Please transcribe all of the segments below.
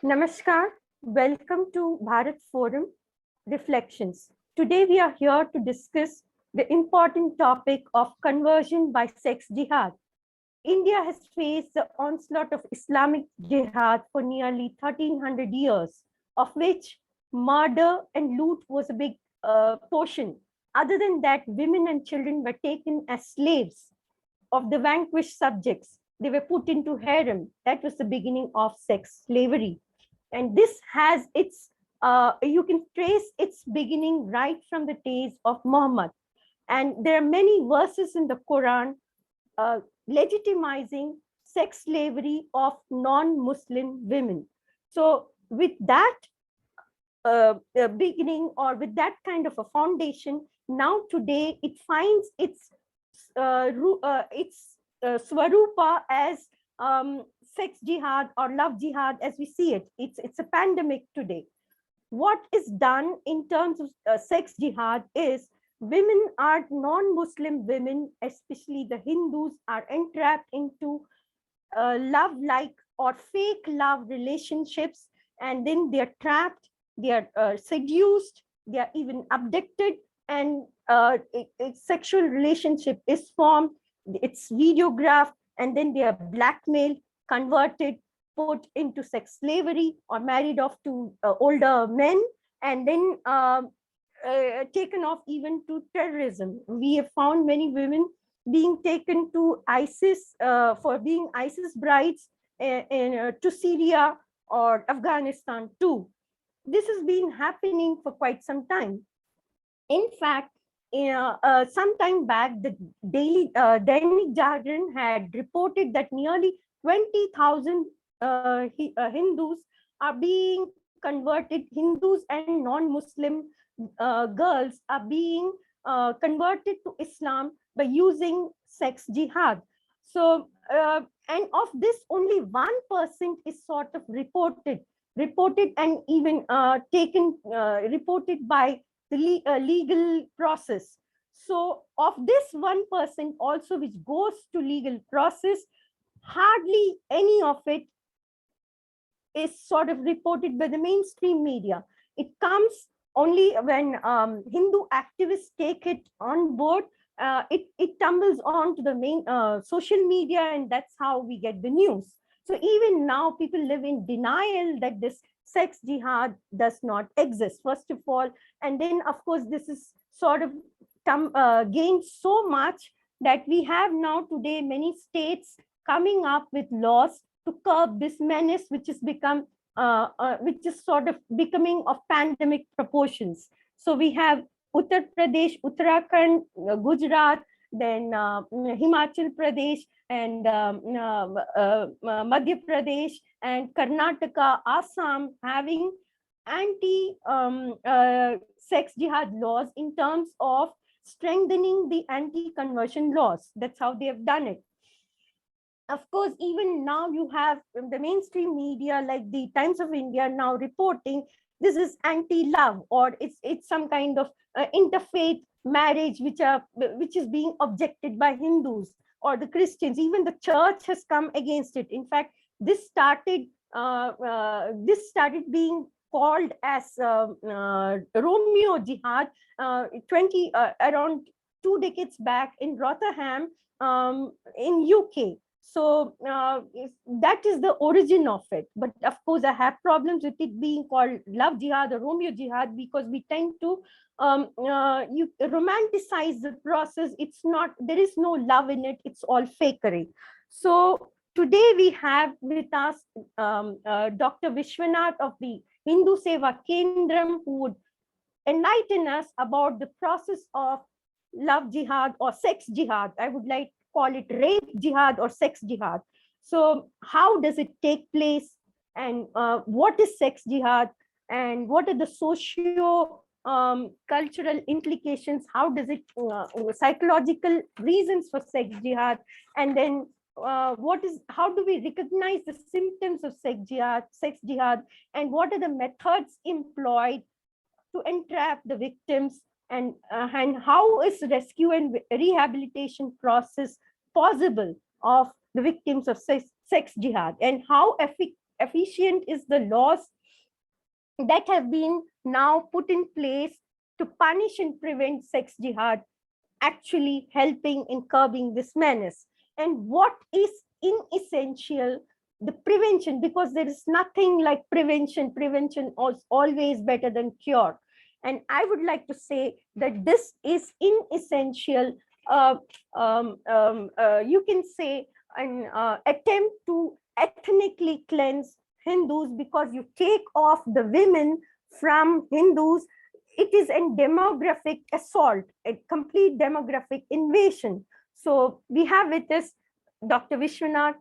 Namaskar. Welcome to Bharat Forum Reflections. Today we are here to discuss the important topic of conversion by sex jihad. India has faced the onslaught of Islamic jihad for nearly 1300 years, of which murder and loot was a big portion. Other than that, women and children were taken as slaves of the vanquished subjects. They were put into harem. That was the beginning of sex slavery. And this has its, you can trace its beginning right from the days of Muhammad. And there are many verses in the Quran legitimizing sex slavery of non-Muslim women. So with that beginning, or with that kind of a foundation, now today it finds its swarupa as sex jihad or love jihad as we see it. It's a pandemic today. What is done in terms of sex jihad is women are non-Muslim women, especially the Hindus, are entrapped into love-like or fake love relationships, and then they are trapped, they are seduced, they are even abducted, and a sexual relationship is formed, it's videographed, and then they are blackmailed, converted, put into sex slavery, or married off to older men, and then taken off even to terrorism. We have found many women being taken to ISIS for being ISIS brides to Syria or Afghanistan too. This has been happening for quite some time. In fact, some time back, the daily Dainik Jagran had reported that nearly 20,000 Hindus are being converted. Hindus and non-Muslim girls are being converted to Islam by using sex jihad. So, and of this, only 1% is sort of reported and even taken, reported by the legal process. So of this 1% also which goes to legal process, hardly any of it is sort of reported by the mainstream media. It comes only when Hindu activists take it on board. It tumbles on to the main social media, and that's how we get the news. So even now, people live in denial that this sex jihad does not exist, first of all. And then, of course, this is sort of gained so much that we have now today many states coming up with laws to curb this menace, which is which is sort of becoming of pandemic proportions. So we have Uttar Pradesh, Uttarakhand, Gujarat, then Himachal Pradesh, and Madhya Pradesh, and Karnataka, Assam having anti-sex jihad laws in terms of strengthening the anti-conversion laws. That's how they have done it. Of course, even now you have the mainstream media like the Times of India now reporting this is anti-love, or it's some kind of interfaith marriage which is being objected by Hindus or the Christians. Even the church has come against it. In fact, this started being called as Romeo Jihad around 2 decades back in Rotherham in UK. So that is the origin of it. But of course, I have problems with it being called love jihad or Romeo jihad, because we tend to you romanticize the process. It's not, there is no love in it. It's all fakery. So today we have with us Dr. Vishwanath of the Hindu Seva Kendram, who would enlighten us about the process of love jihad or sex jihad. I would like call it rape jihad or sex jihad. So how does it take place, and what is sex jihad, and what are the socio cultural implications? How does it psychological reasons for sex jihad, and then how do we recognize the symptoms of sex jihad, and what are the methods employed to entrap the victims, and how is rescue and rehabilitation process possible of the victims of sex jihad, and how efficient is the laws that have been now put in place to punish and prevent sex jihad actually helping in curbing this menace? And what is essential the prevention, because there is nothing like prevention. Prevention is always better than cure. And I would like to say that this is essential, you can say, an attempt to ethnically cleanse Hindus, because you take off the women from Hindus, it is a demographic assault, a complete demographic invasion. So we have with us Dr. Vishwanath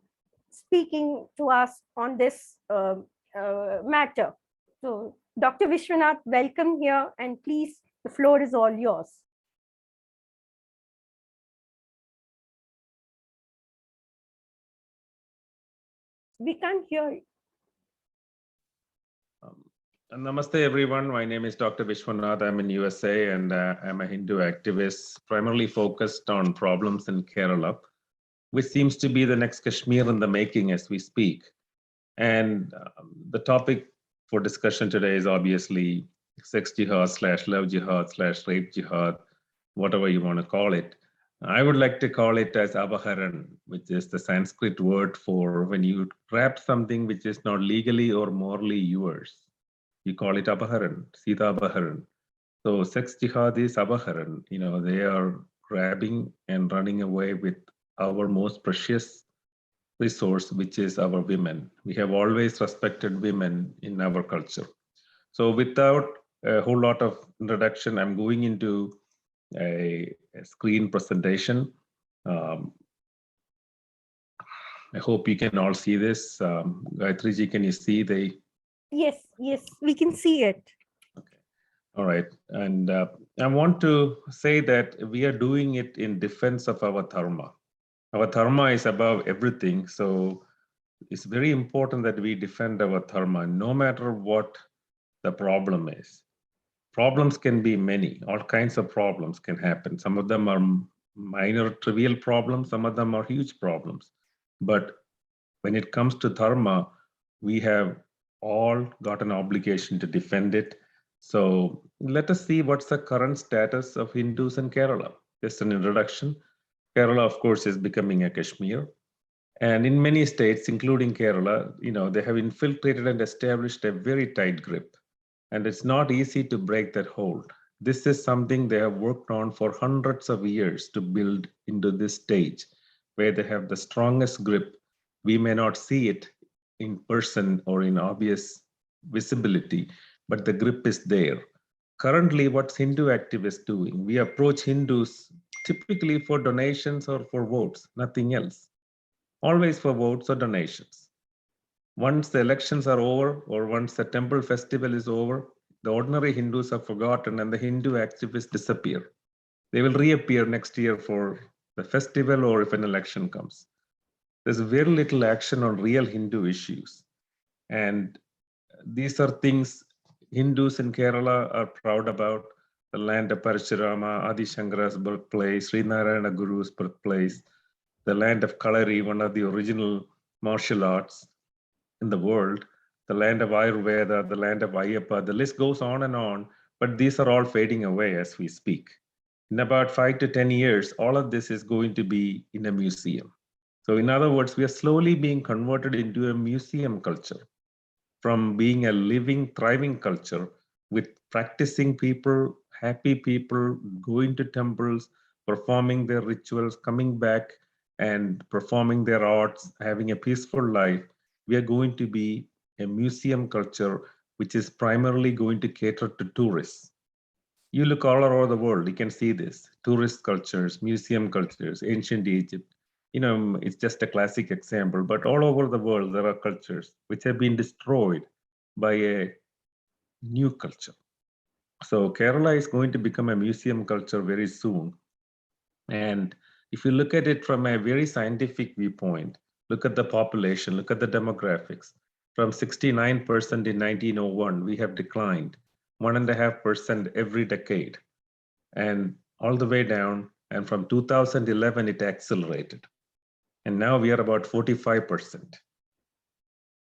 speaking to us on this matter. So Dr. Vishwanath, welcome here, and please, the floor is all yours. We can't hear you. Namaste, everyone. My name is Dr. Vishwanath. I'm in USA, and I'm a Hindu activist, primarily focused on problems in Kerala, which seems to be the next Kashmir in the making as we speak. And the topic for discussion today is obviously sex jihad / love jihad / rape jihad, whatever you want to call it. I would like to call it as abaharan, which is the Sanskrit word for when you grab something which is not legally or morally yours. You call it abaharan, Sita abaharan. So sex jihad is abaharan. You know, they are grabbing and running away with our most precious resource, which is our women. We have always respected women in our culture. So without a whole lot of introduction, I'm going into a screen presentation. I hope you can all see this. Gayatri ji, can you see the? Yes, we can see it. Okay. All right. And I want to say that we are doing it in defense of our dharma. Our dharma is above everything. So it's very important that we defend our dharma, no matter what the problem is. Problems can be many, all kinds of problems can happen. Some of them are minor, trivial problems, some of them are huge problems. But when it comes to dharma, we have all got an obligation to defend it. So let us see what's the current status of Hindus in Kerala. Just an introduction. Kerala, of course, is becoming a Kashmir. And in many states, including Kerala, you know, they have infiltrated and established a very tight grip. And it's not easy to break that hold. This is something they have worked on for hundreds of years to build into this stage where they have the strongest grip. We may not see it in person or in obvious visibility, but the grip is there. Currently, what's Hindu activists doing? We approach Hindus typically for donations or for votes, nothing else. Always for votes or donations. Once the elections are over or once the temple festival is over, the ordinary Hindus are forgotten and the Hindu activists disappear. They will reappear next year for the festival or if an election comes. There's very little action on real Hindu issues. And these are things Hindus in Kerala are proud about. The land of Parashurama, Adi Shankara's birthplace, Srinarayana Guru's birthplace, the land of Kalari, one of the original martial arts in the world, the land of Ayurveda, the land of Ayyappa, the list goes on, but these are all fading away as we speak. In about 5 to 10 years, all of this is going to be in a museum. So in other words, we are slowly being converted into a museum culture from being a living, thriving culture with practicing people, happy people, going to temples, performing their rituals, coming back and performing their arts, having a peaceful life. We are going to be a museum culture, which is primarily going to cater to tourists. You look all over the world, you can see this, tourist cultures, museum cultures, ancient Egypt. You know, it's just a classic example, but all over the world, there are cultures which have been destroyed by a new culture. So Kerala is going to become a museum culture very soon. And if you look at it from a very scientific viewpoint, look at the population, look at the demographics. From 69% in 1901, we have declined 1.5% every decade. And all the way down, and from 2011, it accelerated. And now we are about 45%.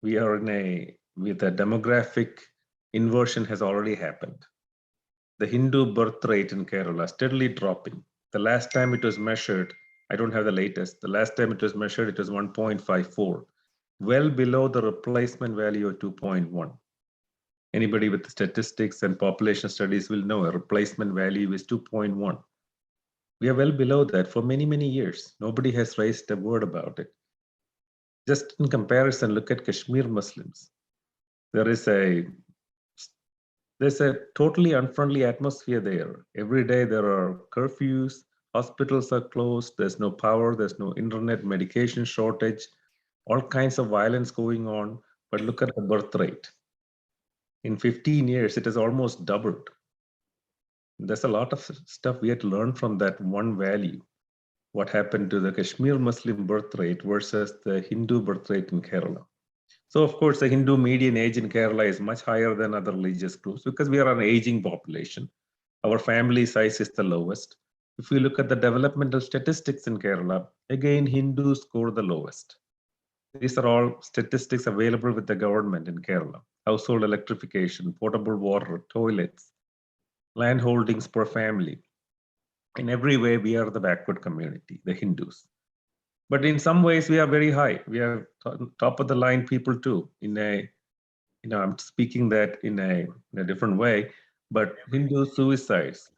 We are with a demographic inversion has already happened. The Hindu birth rate in Kerala steadily dropping. The last time it was measured, I don't have the latest, the last time it was measured, it was 1.54, well below the replacement value of 2.1. Anybody with statistics and population studies will know a replacement value is 2.1. We are well below that for many, many years. Nobody has raised a word about it. Just in comparison, look at Kashmir Muslims. There's a totally unfriendly atmosphere there. Every day there are curfews, hospitals are closed, there's no power, there's no internet, medication shortage, all kinds of violence going on. But look at the birth rate. In 15 years, it has almost doubled. There's a lot of stuff we had to learn from that one value. What happened to the Kashmir Muslim birth rate versus the Hindu birth rate in Kerala. So of course, the Hindu median age in Kerala is much higher than other religious groups because we are an aging population. Our family size is the lowest. If we look at the developmental statistics in Kerala, again, Hindus score the lowest. These are all statistics available with the government in Kerala. Household electrification, potable water, toilets, land holdings per family. In every way, we are the backward community, the Hindus. But in some ways, we are very high. We are top of the line people too. I'm speaking that in a different way. But Hindu suicides,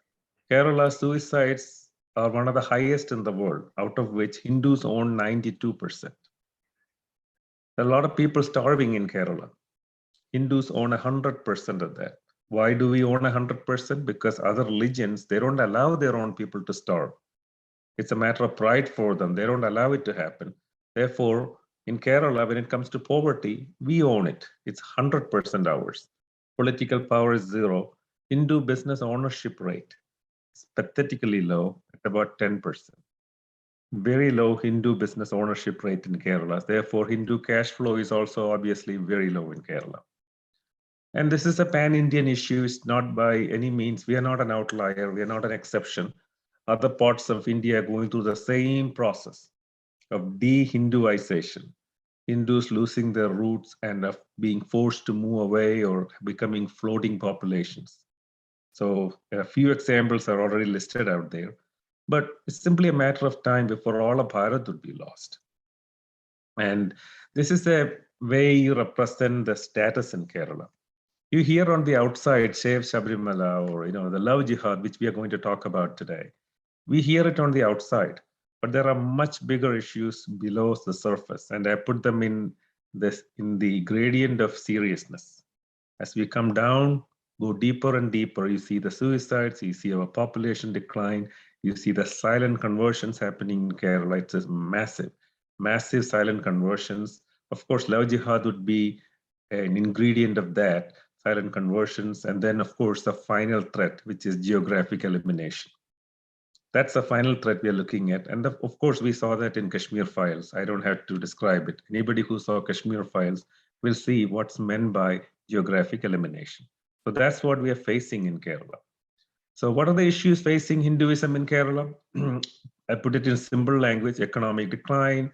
Kerala suicides are one of the highest in the world, out of which Hindus own 92%. There are a lot of people starving in Kerala. Hindus own 100% of that. Why do we own 100%? Because other religions, they don't allow their own people to starve. It's a matter of pride for them. They don't allow it to happen. Therefore, in Kerala, when it comes to poverty, we own it. It's 100% ours. Political power is zero. Hindu business ownership rate is pathetically low at about 10%. Very low Hindu business ownership rate in Kerala. Therefore, Hindu cash flow is also obviously very low in Kerala. And this is a pan-Indian issue. It's not by any means, we are not an outlier. We are not an exception. Other parts of India are going through the same process of de-Hinduization. Hindus losing their roots and of being forced to move away or becoming floating populations. So a few examples are already listed out there, but it's simply a matter of time before all of Bharat would be lost. And this is a way you represent the status in Kerala. You hear on the outside, Save Sabrimala or the love jihad, which we are going to talk about today. We hear it on the outside, but there are much bigger issues below the surface, and I put them in the gradient of seriousness. As we come down, go deeper and deeper, you see the suicides, you see our population decline, you see the silent conversions happening in Kerala. It's just massive silent conversions. Of course, love jihad would be an ingredient of that, silent conversions, and then of course the final threat, which is geographic elimination. That's the final threat we are looking at. And of course, we saw that in Kashmir Files. I don't have to describe it. Anybody who saw Kashmir Files will see what's meant by geographic elimination. So that's what we are facing in Kerala. So what are the issues facing Hinduism in Kerala? I put it in simple language: economic decline,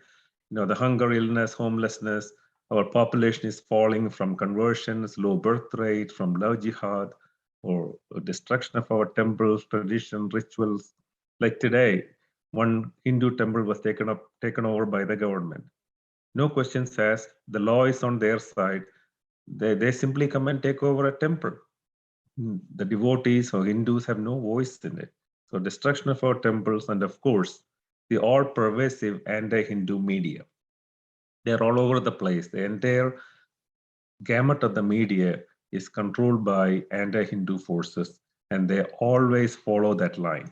the hunger, illness, homelessness. Our population is falling from conversions, low birth rate, from love jihad, or destruction of our temples, tradition, rituals. Like today, one Hindu temple was taken over by the government. No questions asked. The law is on their side. They simply come and take over a temple. The devotees or Hindus have no voice in it. So destruction of our temples, and of course, the all-pervasive anti-Hindu media. They're all over the place. The entire gamut of the media is controlled by anti-Hindu forces, and they always follow that line.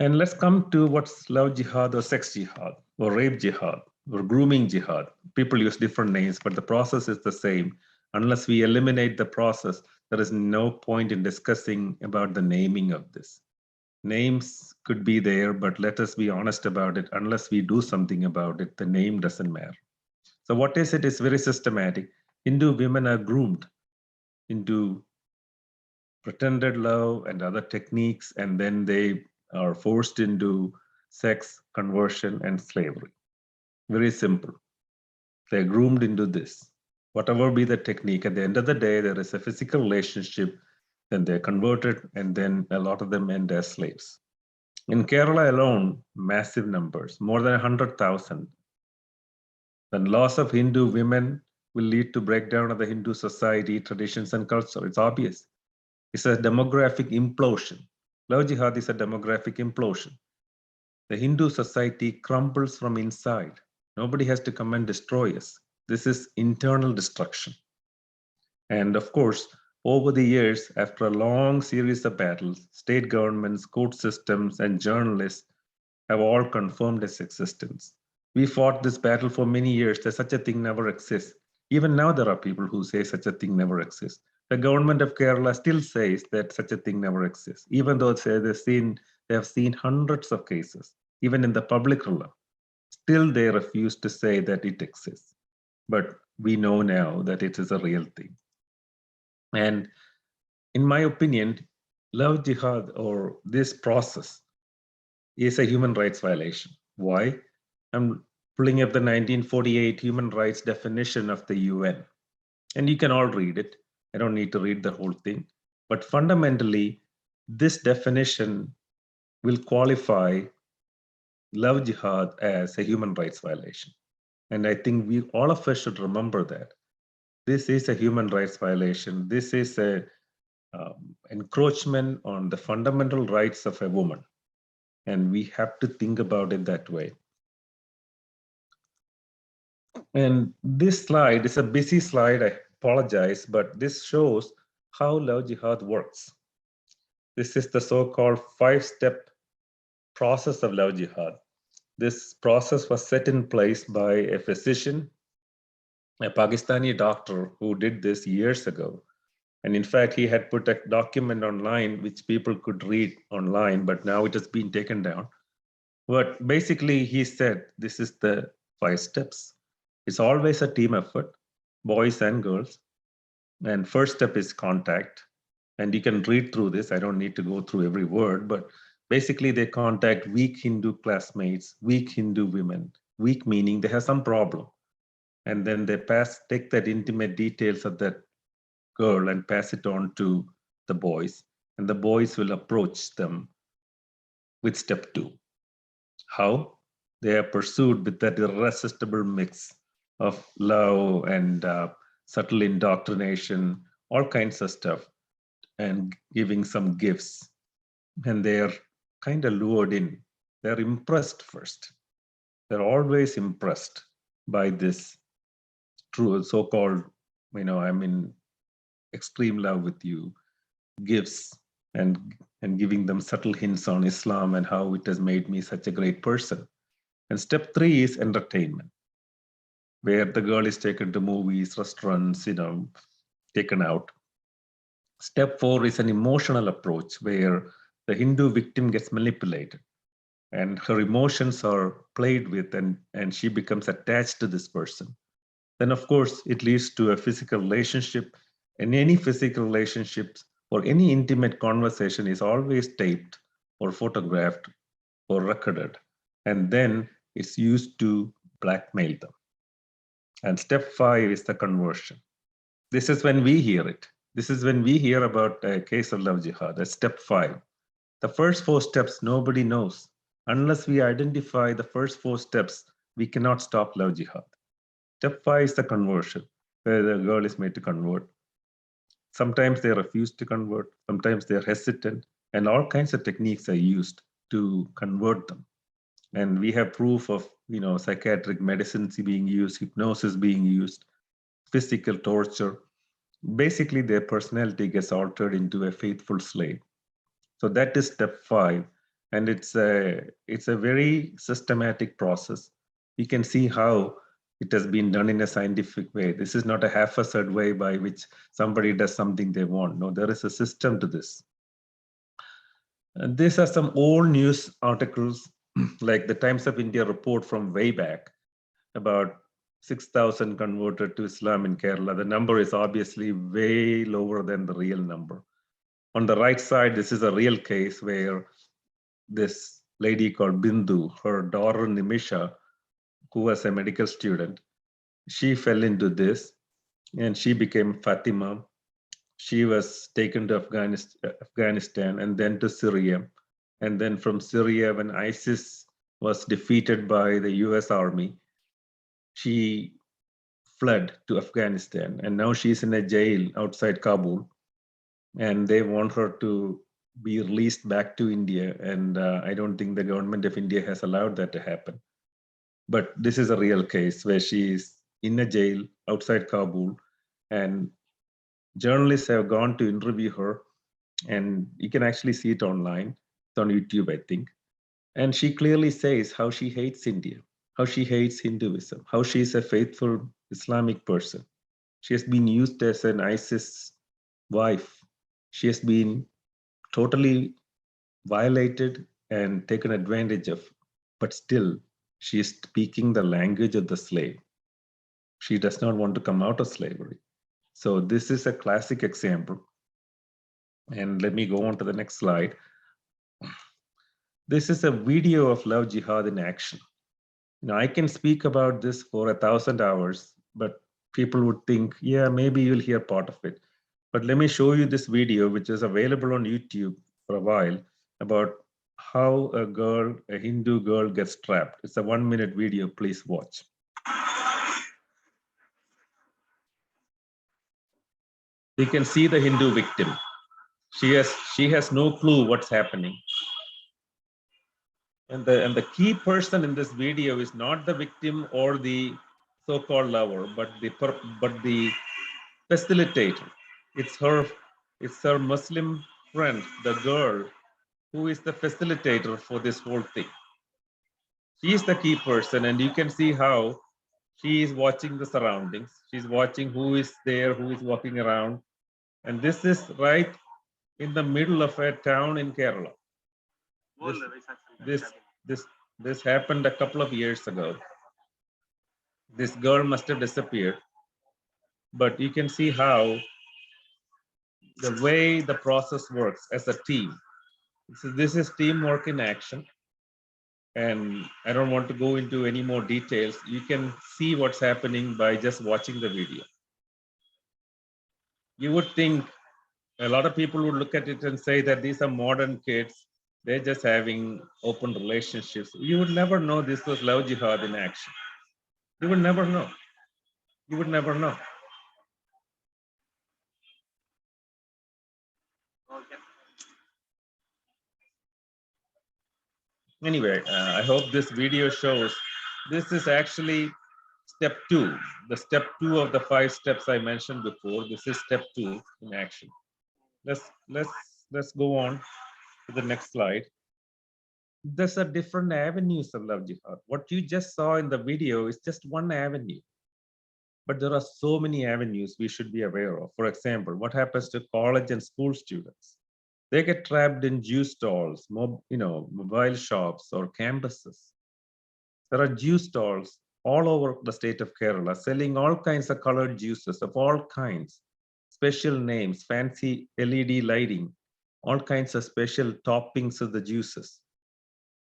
And let's come to what's love jihad or sex jihad or rape jihad or grooming jihad. People use different names, but the process is the same. Unless we eliminate the process, there is no point in discussing about the naming of this. Names could be there, but let us be honest about it. Unless we do something about it, the name doesn't matter. So what is it? It's very systematic. Hindu women are groomed into pretended love and other techniques, and then they are forced into sex, conversion, and slavery. Very simple. They're groomed into this. Whatever be the technique, at the end of the day, there is a physical relationship, then they're converted, and then a lot of them end as slaves. In Kerala alone, massive numbers, more than 100,000. The loss of Hindu women will lead to breakdown of the Hindu society, traditions, and culture. It's obvious. It's a demographic implosion. Love jihad is a demographic implosion. The Hindu society crumbles from inside. Nobody has to come and destroy us. This is internal destruction. And of course, over the years, after a long series of battles, state governments, court systems, and journalists have all confirmed its existence. We fought this battle for many years that such a thing never exists. Even now, there are people who say such a thing never exists. The government of Kerala still says that such a thing never exists, even though they have seen hundreds of cases, even in the public realm. Still, they refuse to say that it exists. But we know now that it is a real thing. And in my opinion, love jihad or this process is a human rights violation. Why? I'm pulling up the 1948 human rights definition of the UN. And you can all read it. I don't need to read the whole thing. But fundamentally, this definition will qualify love jihad as a human rights violation. And I think all of us should remember that. This is a human rights violation. This is a encroachment on the fundamental rights of a woman. And we have to think about it that way. And this slide is a busy slide, I apologize, but this shows how love jihad works. This is the so-called 5-step process of love jihad. This process was set in place by a physician, a Pakistani doctor who did this years ago. And in fact, he had put a document online which people could read online, but now it has been taken down. But basically, he said, this is the 5 steps. It's always a team effort, boys and girls. And first step is contact. And you can read through this. I don't need to go through every word, but basically they contact weak Hindu classmates, weak Hindu women, weak meaning they have some problem. And then they take that intimate details of that girl and pass it on to the boys. And the boys will approach them with step 2. How? They are pursued with that irresistible mix of love and subtle indoctrination, all kinds of stuff, and giving some gifts. And they're kind of lured in. They're impressed first. They're always impressed by this true so-called, I'm in extreme love with you, gifts and giving them subtle hints on Islam and how it has made me such a great person. And step 3 is entertainment, where the girl is taken to movies, restaurants, taken out. Step 4 is an emotional approach where the Hindu victim gets manipulated and her emotions are played with and she becomes attached to this person. Then of course, it leads to a physical relationship, and any physical relationships or any intimate conversation is always taped or photographed or recorded. And then it's used to blackmail them. And step 5 is the conversion. This is when we hear it. This is when we hear about a case of love jihad, that's step 5. The first 4 steps, nobody knows. Unless we identify the first 4 steps, we cannot stop love jihad. Step 5 is the conversion, where the girl is made to convert. Sometimes they refuse to convert, sometimes they're hesitant, and all kinds of techniques are used to convert them. And we have proof of psychiatric medicines being used, hypnosis being used, physical torture. Basically, their personality gets altered into a faithful slave. So that is step 5, and it's a very systematic process. You can see how it has been done in a scientific way. This is not a haphazard way by which somebody does something they want. No, there is a system to this. And these are some old news articles, like the Times of India report from way back, about 6,000 converted to Islam in Kerala. The number is obviously way lower than the real number. On the right side, this is a real case where this lady called Bindu, her daughter Nimisha, who was a medical student, she fell into this and she became Fatima. She was taken to Afghanistan and then to Syria. And then from Syria, when ISIS was defeated by the US Army, she fled to Afghanistan. And now she's in a jail outside Kabul. And they want her to be released back to India. And I don't think the government of India has allowed that to happen. But this is a real case where she is in a jail outside Kabul, and journalists have gone to interview her, and you can actually see it online. It's on YouTube, I think. And she clearly says how she hates India, how she hates Hinduism, how she is a faithful Islamic person. She has been used as an ISIS wife. She has been totally violated and taken advantage of, but still she is speaking the language of the slave. She does not want to come out of slavery. So this is a classic example. And let me go on to the next slide. This is a video of love jihad in action. Now I can speak about this for 1,000 hours, but people would think, yeah, maybe you'll hear part of it. But let me show you this video, which is available on YouTube for a while, about how a Hindu girl gets trapped. It's a 1-minute video, please watch. You can see the Hindu victim. She has no clue what's happening. And the key person in this video is not the victim or the so-called lover, but the facilitator. It's her Muslim friend, the girl, who is the facilitator for this whole thing. She is the key person, and you can see how she is watching the surroundings. She's watching who is there, who is walking around. And this is right in the middle of a town in Kerala. This, this, this happened a couple of years ago. This girl must have disappeared, but you can see how the way the process works as a team. So this is teamwork in action. And I don't want to go into any more details. You can see what's happening by just watching the video. You would think a lot of people would look at it and say that these are modern kids. They're just having open relationships. You would never know this was love jihad in action. You would never know. You would never know. Anyway, I hope this video shows this is actually step 2, the step 2 of the 5 steps I mentioned before. This is step 2 in action. Let's go on to the next slide. There's a different avenues of love jihad. What you just saw in the video is just one avenue, but there are so many avenues we should be aware of. For example, what happens to college and school students? They get trapped in juice stalls, mobile shops or campuses. There are juice stalls all over the state of Kerala selling all kinds of colored juices of all kinds, special names, fancy LED lighting, all kinds of special toppings of the juices.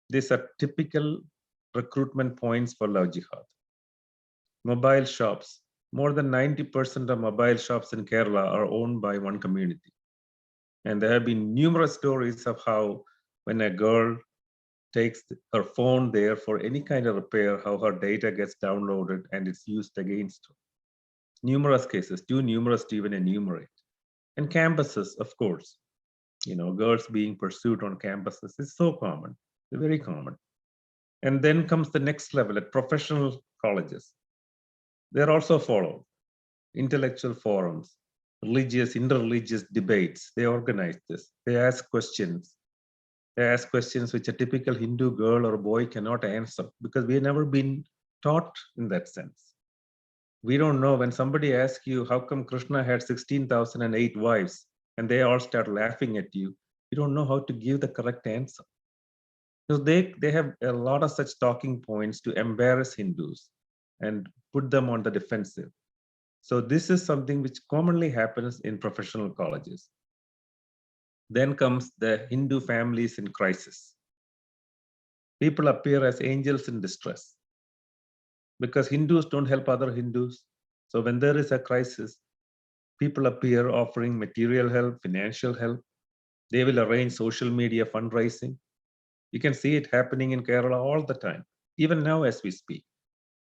These are typical recruitment points for love jihad. Mobile shops. More than 90% of mobile shops in Kerala are owned by one community. And there have been numerous stories of how when a girl takes her phone there for any kind of repair, how her data gets downloaded and it's used against her. Numerous cases, too numerous to even enumerate. And campuses, of course, girls being pursued on campuses is so common, very common. And then comes the next level at professional colleges. They're also followed. Intellectual forums, interreligious debates, they organize this. They ask questions. They ask questions which a typical Hindu girl or boy cannot answer because we have never been taught in that sense. We don't know when somebody asks you, how come Krishna had 16,008 wives and they all start laughing at you, you don't know how to give the correct answer. So they have a lot of such talking points to embarrass Hindus and put them on the defensive. So this is something which commonly happens in professional colleges. Then comes the Hindu families in crisis. People appear as angels in distress. because Hindus don't help other Hindus. So when there is a crisis, people appear offering material help, financial help. They will arrange social media fundraising. You can see it happening in Kerala all the time, even now as we speak.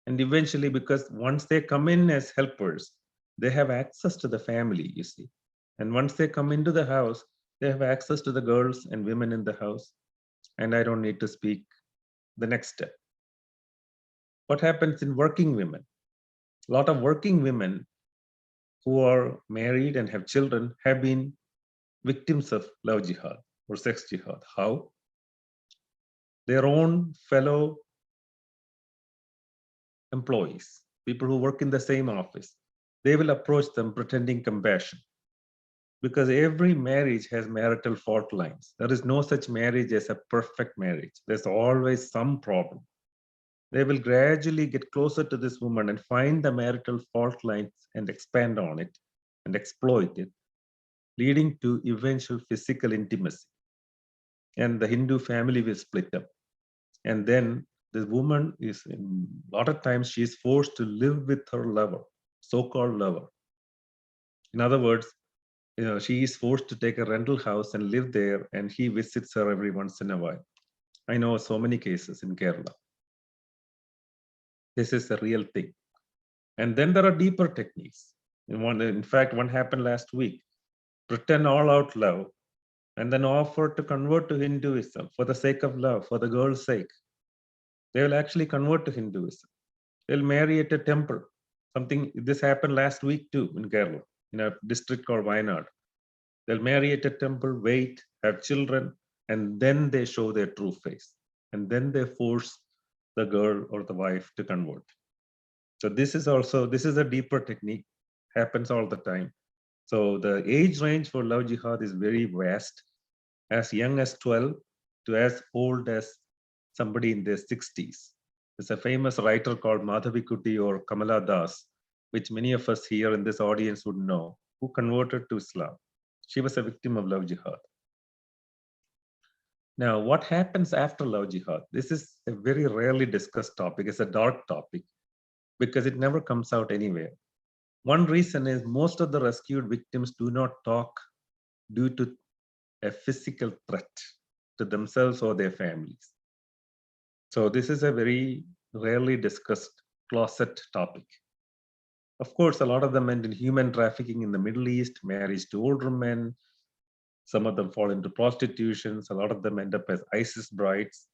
And eventually, because once they come in as helpers, they have access to the family, you see. And once they come into the house, they have access to the girls and women in the house. And I don't need to speak the next step. What happens in working women? A lot of working women who are married and have children have been victims of love jihad or sex jihad. How? Their own fellow employees, people who work in the same office, they will approach them pretending compassion. Because every marriage has marital fault lines. There is no such marriage as a perfect marriage. There's always some problem. They will gradually get closer to this woman and find the marital fault lines and expand on it and exploit it, leading to eventual physical intimacy. And the Hindu family will split up. And then the woman is, a lot of times, she is forced to live with her lover, so-called lover. In other words, she is forced to take a rental house and live there, and he visits her every once in a while. I know so many cases in Kerala. This is a real thing. And then there are deeper techniques. In fact, one happened last week. Pretend all out love and then offer to convert to Hinduism for the sake of love, for the girl's sake. They will actually convert to Hinduism. They'll marry at a temple. This happened last week too in Kerala, in a district called Wayanad. They'll marry at a temple, wait, have children, and then they show their true face. And then they force the girl or the wife to convert. So this is a deeper technique, happens all the time. So the age range for love jihad is very vast, as young as 12 to as old as somebody in their 60s. There's a famous writer called Madhavikutty or Kamala Das, which many of us here in this audience would know, who converted to Islam. She was a victim of love jihad. Now, what happens after love jihad? This is a very rarely discussed topic. It's a dark topic because it never comes out anywhere. One reason is most of the rescued victims do not talk due to a physical threat to themselves or their families. So this is a very rarely discussed closet topic. Of course, a lot of them end in human trafficking in the Middle East, marriage to older men. Some of them fall into prostitutions. A lot of them end up as ISIS brides.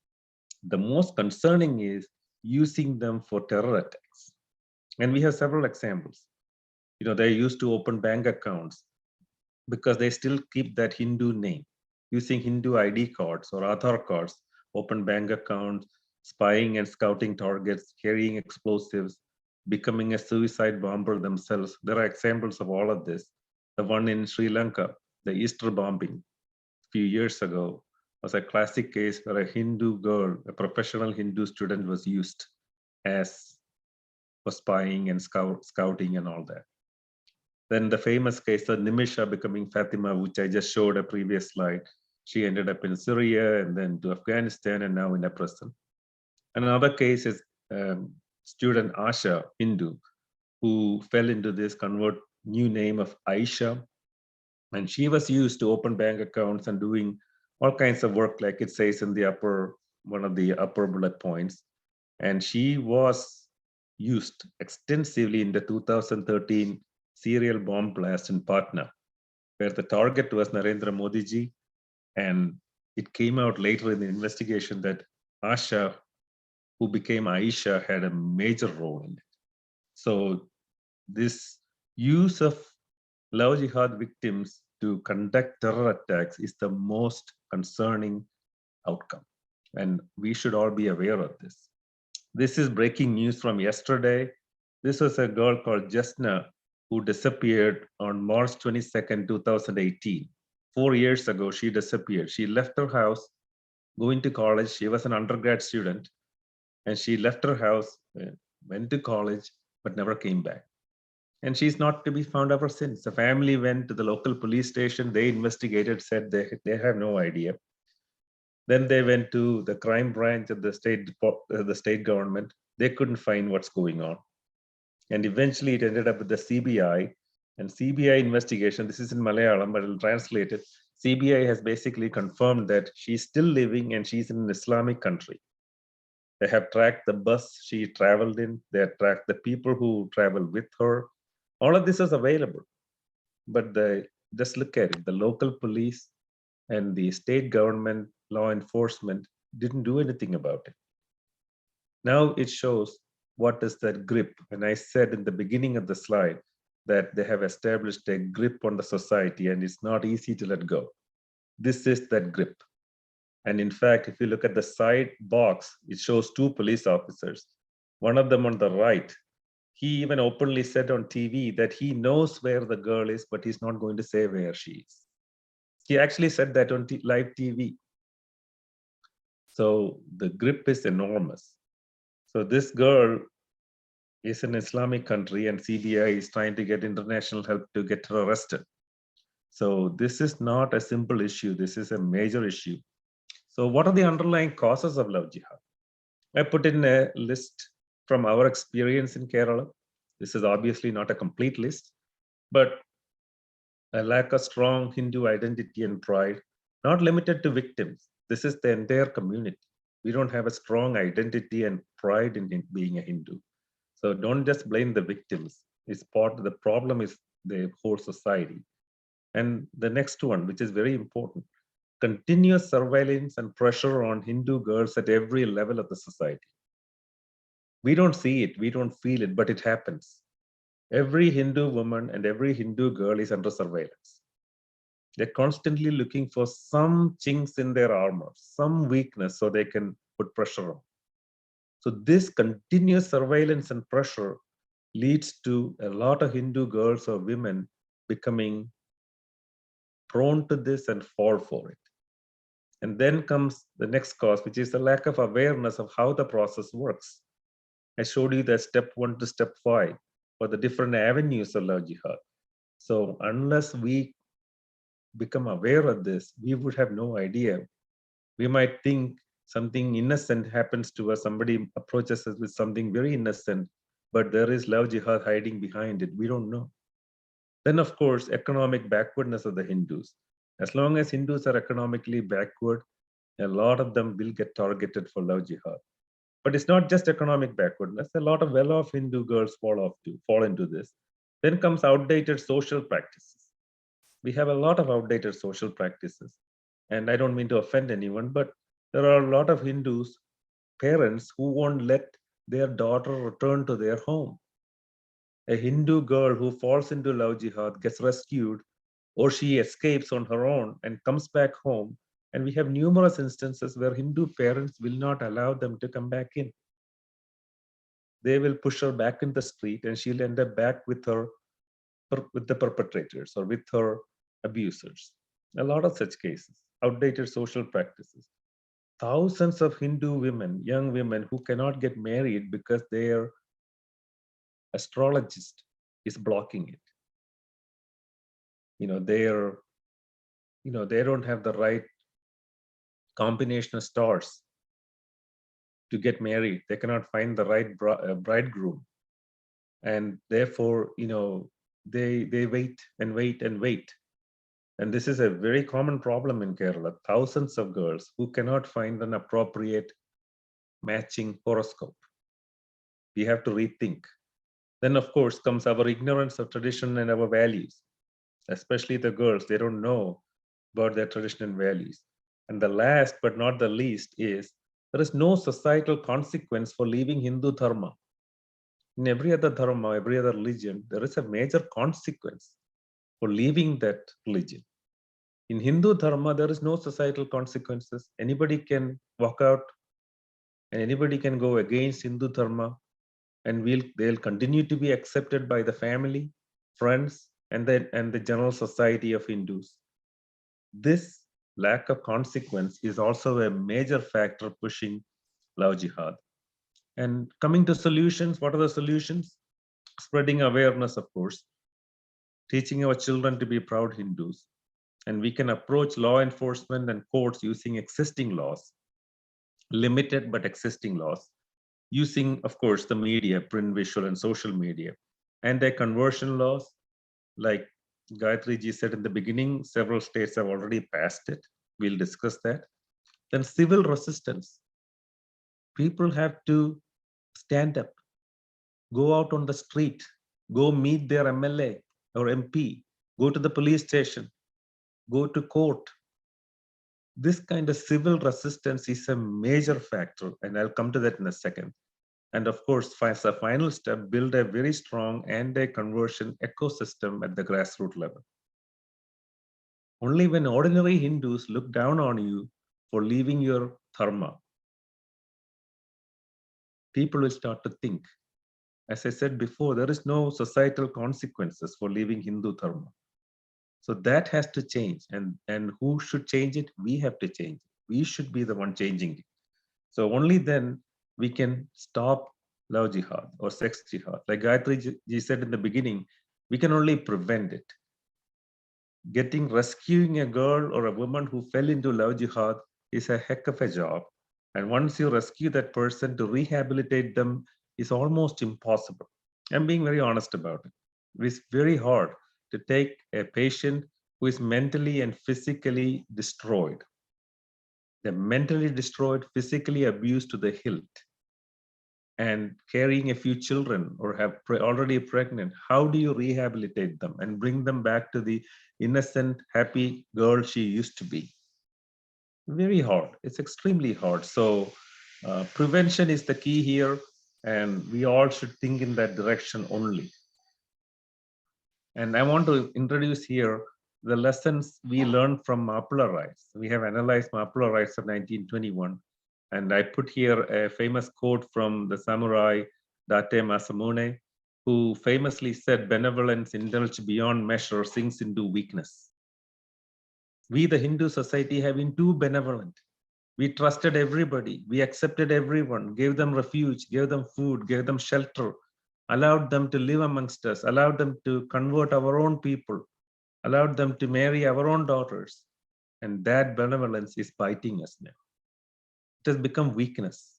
The most concerning is using them for terror attacks. And we have several examples. They used to open bank accounts because they still keep that Hindu name, using Hindu ID cards or Aadhaar cards, open bank accounts, spying and scouting targets, carrying explosives, becoming a suicide bomber themselves. There are examples of all of this. The one in Sri Lanka, the Easter bombing a few years ago, was a classic case where a Hindu girl, a professional Hindu student, was used as for spying and scouting and all that. Then the famous case of Nimisha becoming Fatima, which I just showed a previous slide. She ended up in Syria and then to Afghanistan and now in a prison. Another case is student Asha, Hindu, who fell into this new name of Aisha. And she was used to open bank accounts and doing all kinds of work, like it says in the one of the upper bullet points. And she was used extensively in the 2013 serial bomb blast in Patna, where the target was Narendra Modi ji. And it came out later in the investigation that Asha, who became Aisha, had a major role in it. So this use of love jihad victims to conduct terror attacks is the most concerning outcome. And we should all be aware of this. This is breaking news from yesterday. This was a girl called Jasna who disappeared on March 22nd, 2018. 4 years ago, she disappeared. She left her house, going to college. She was an undergrad student, and she left her house, went to college, but never came back. And she's not to be found ever since. The family went to the local police station. They investigated, said they have no idea. Then they went to the crime branch of the state government. They couldn't find what's going on. And eventually it ended up with the CBI. And CBI investigation, this is in Malayalam, but I'll translate it. CBI has basically confirmed that she's still living and she's in an Islamic country. They have tracked the bus she traveled in. They have tracked the people who traveled with her. All of this is available. But just look at it. The local police and the state government law enforcement didn't do anything about it. Now it shows what is that grip. And I said in the beginning of the slide that they have established a grip on the society and it's not easy to let go. This is that grip. And in fact, if you look at the side box, it shows two police officers. One of them on the right, he even openly said on TV that he knows where the girl is, but he's not going to say where she is. He actually said that on live TV. So the grip is enormous. So this girl is an Islamic country and CBI is trying to get international help to get her arrested. So this is not a simple issue. This is a major issue. So what are the underlying causes of love jihad? I put in a list from our experience in Kerala. This is obviously not a complete list, but a lack of strong Hindu identity and pride, not limited to victims. This is the entire community. We don't have a strong identity and pride in being a Hindu. So don't just blame the victims. It's part of the problem is the whole society. And the next one, which is very important, continuous surveillance and pressure on Hindu girls at every level of the society. We don't see it, we don't feel it, but it happens. Every Hindu woman and every Hindu girl is under surveillance. They're constantly looking for some chinks in their armor, some weakness so they can put pressure on. So this continuous surveillance and pressure leads to a lot of Hindu girls or women becoming prone to this and fall for it. And then comes the next cause, which is the lack of awareness of how the process works. I showed you that step 1 to step 5 for the different avenues of love jihad. So unless we become aware of this, we would have no idea. We might think something innocent happens to us, somebody approaches us with something very innocent, but there is love jihad hiding behind it. We don't know. Then, of course, economic backwardness of the Hindus. As long as Hindus are economically backward, a lot of them will get targeted for love jihad. But it's not just economic backwardness. A lot of well-off Hindu girls fall into this. Then comes outdated social practices. We have a lot of outdated social practices. And I don't mean to offend anyone, but there are a lot of Hindus, parents who won't let their daughter return to their home. A Hindu girl who falls into love jihad gets rescued, or she escapes on her own and comes back home. And we have numerous instances where Hindu parents will not allow them to come back in. They will push her back in the street and she'll end up back with the perpetrators or with her abusers. A lot of such cases, outdated social practices. Thousands of Hindu women, young women who cannot get married because their astrologist is blocking it. They don't have the right combination of stars to get married. They cannot find the right bridegroom. And therefore, they wait and wait and wait. And this is a very common problem in Kerala. Thousands of girls who cannot find an appropriate matching horoscope. We have to rethink. Then, of course, comes our ignorance of tradition and our values, especially the girls. They don't know about their tradition and values. And the last but not the least is there is no societal consequence for leaving Hindu dharma. In every other dharma, every other religion, there is a major consequence for leaving that religion. In Hindu dharma, there is no societal consequences. Anybody can walk out and anybody can go against Hindu dharma, and they'll continue to be accepted by the family, friends, and the general society of Hindus. This lack of consequence is also a major factor pushing love jihad. And coming to solutions, what are the solutions? Spreading awareness, of course, teaching our children to be proud Hindus. And we can approach law enforcement and courts using existing laws, limited but existing laws. using, of course, the media, print, visual, and social media. Anti-conversion laws, like Gayatri ji said in the beginning, several states have already passed it. We'll discuss that. Then civil resistance. People have to stand up, go out on the street, go meet their MLA or MP, go to the police station, go to court. This kind of civil resistance is a major factor, and I'll come to that in a second. And of course, as a final step, build a very strong anti-conversion ecosystem at the grassroots level. Only when ordinary Hindus look down on you for leaving your dharma, people will start to think. As I said before, there is no societal consequences for leaving Hindu dharma. So that has to change. And who should change it? We have to change it. We should be the one changing it. So only then we can stop love jihad or sex jihad. Like Gayatri ji said in the beginning, we can only prevent it. Rescuing a girl or a woman who fell into love jihad is a heck of a job. And once you rescue that person, to rehabilitate them is almost impossible. I'm being very honest about it. It's very hard to take a patient who is mentally and physically destroyed. They're mentally destroyed, physically abused to the hilt, and carrying a few children or already pregnant. How do you rehabilitate them and bring them back to the innocent, happy girl she used to be? Very hard. It's extremely hard. So prevention is the key here, and we all should think in that direction only. And I want to introduce here the lessons we learned from Mappila riots. We have analyzed Mappila riots of 1921, and I put here a famous quote from the samurai Date Masamune, who famously said, "Benevolence indulged beyond measure sinks into weakness." We, the Hindu society, have been too benevolent. We trusted everybody. We accepted everyone, gave them refuge, gave them food, gave them shelter, allowed them to live amongst us, allowed them to convert our own people, allowed them to marry our own daughters. And that benevolence is biting us now. It has become weakness.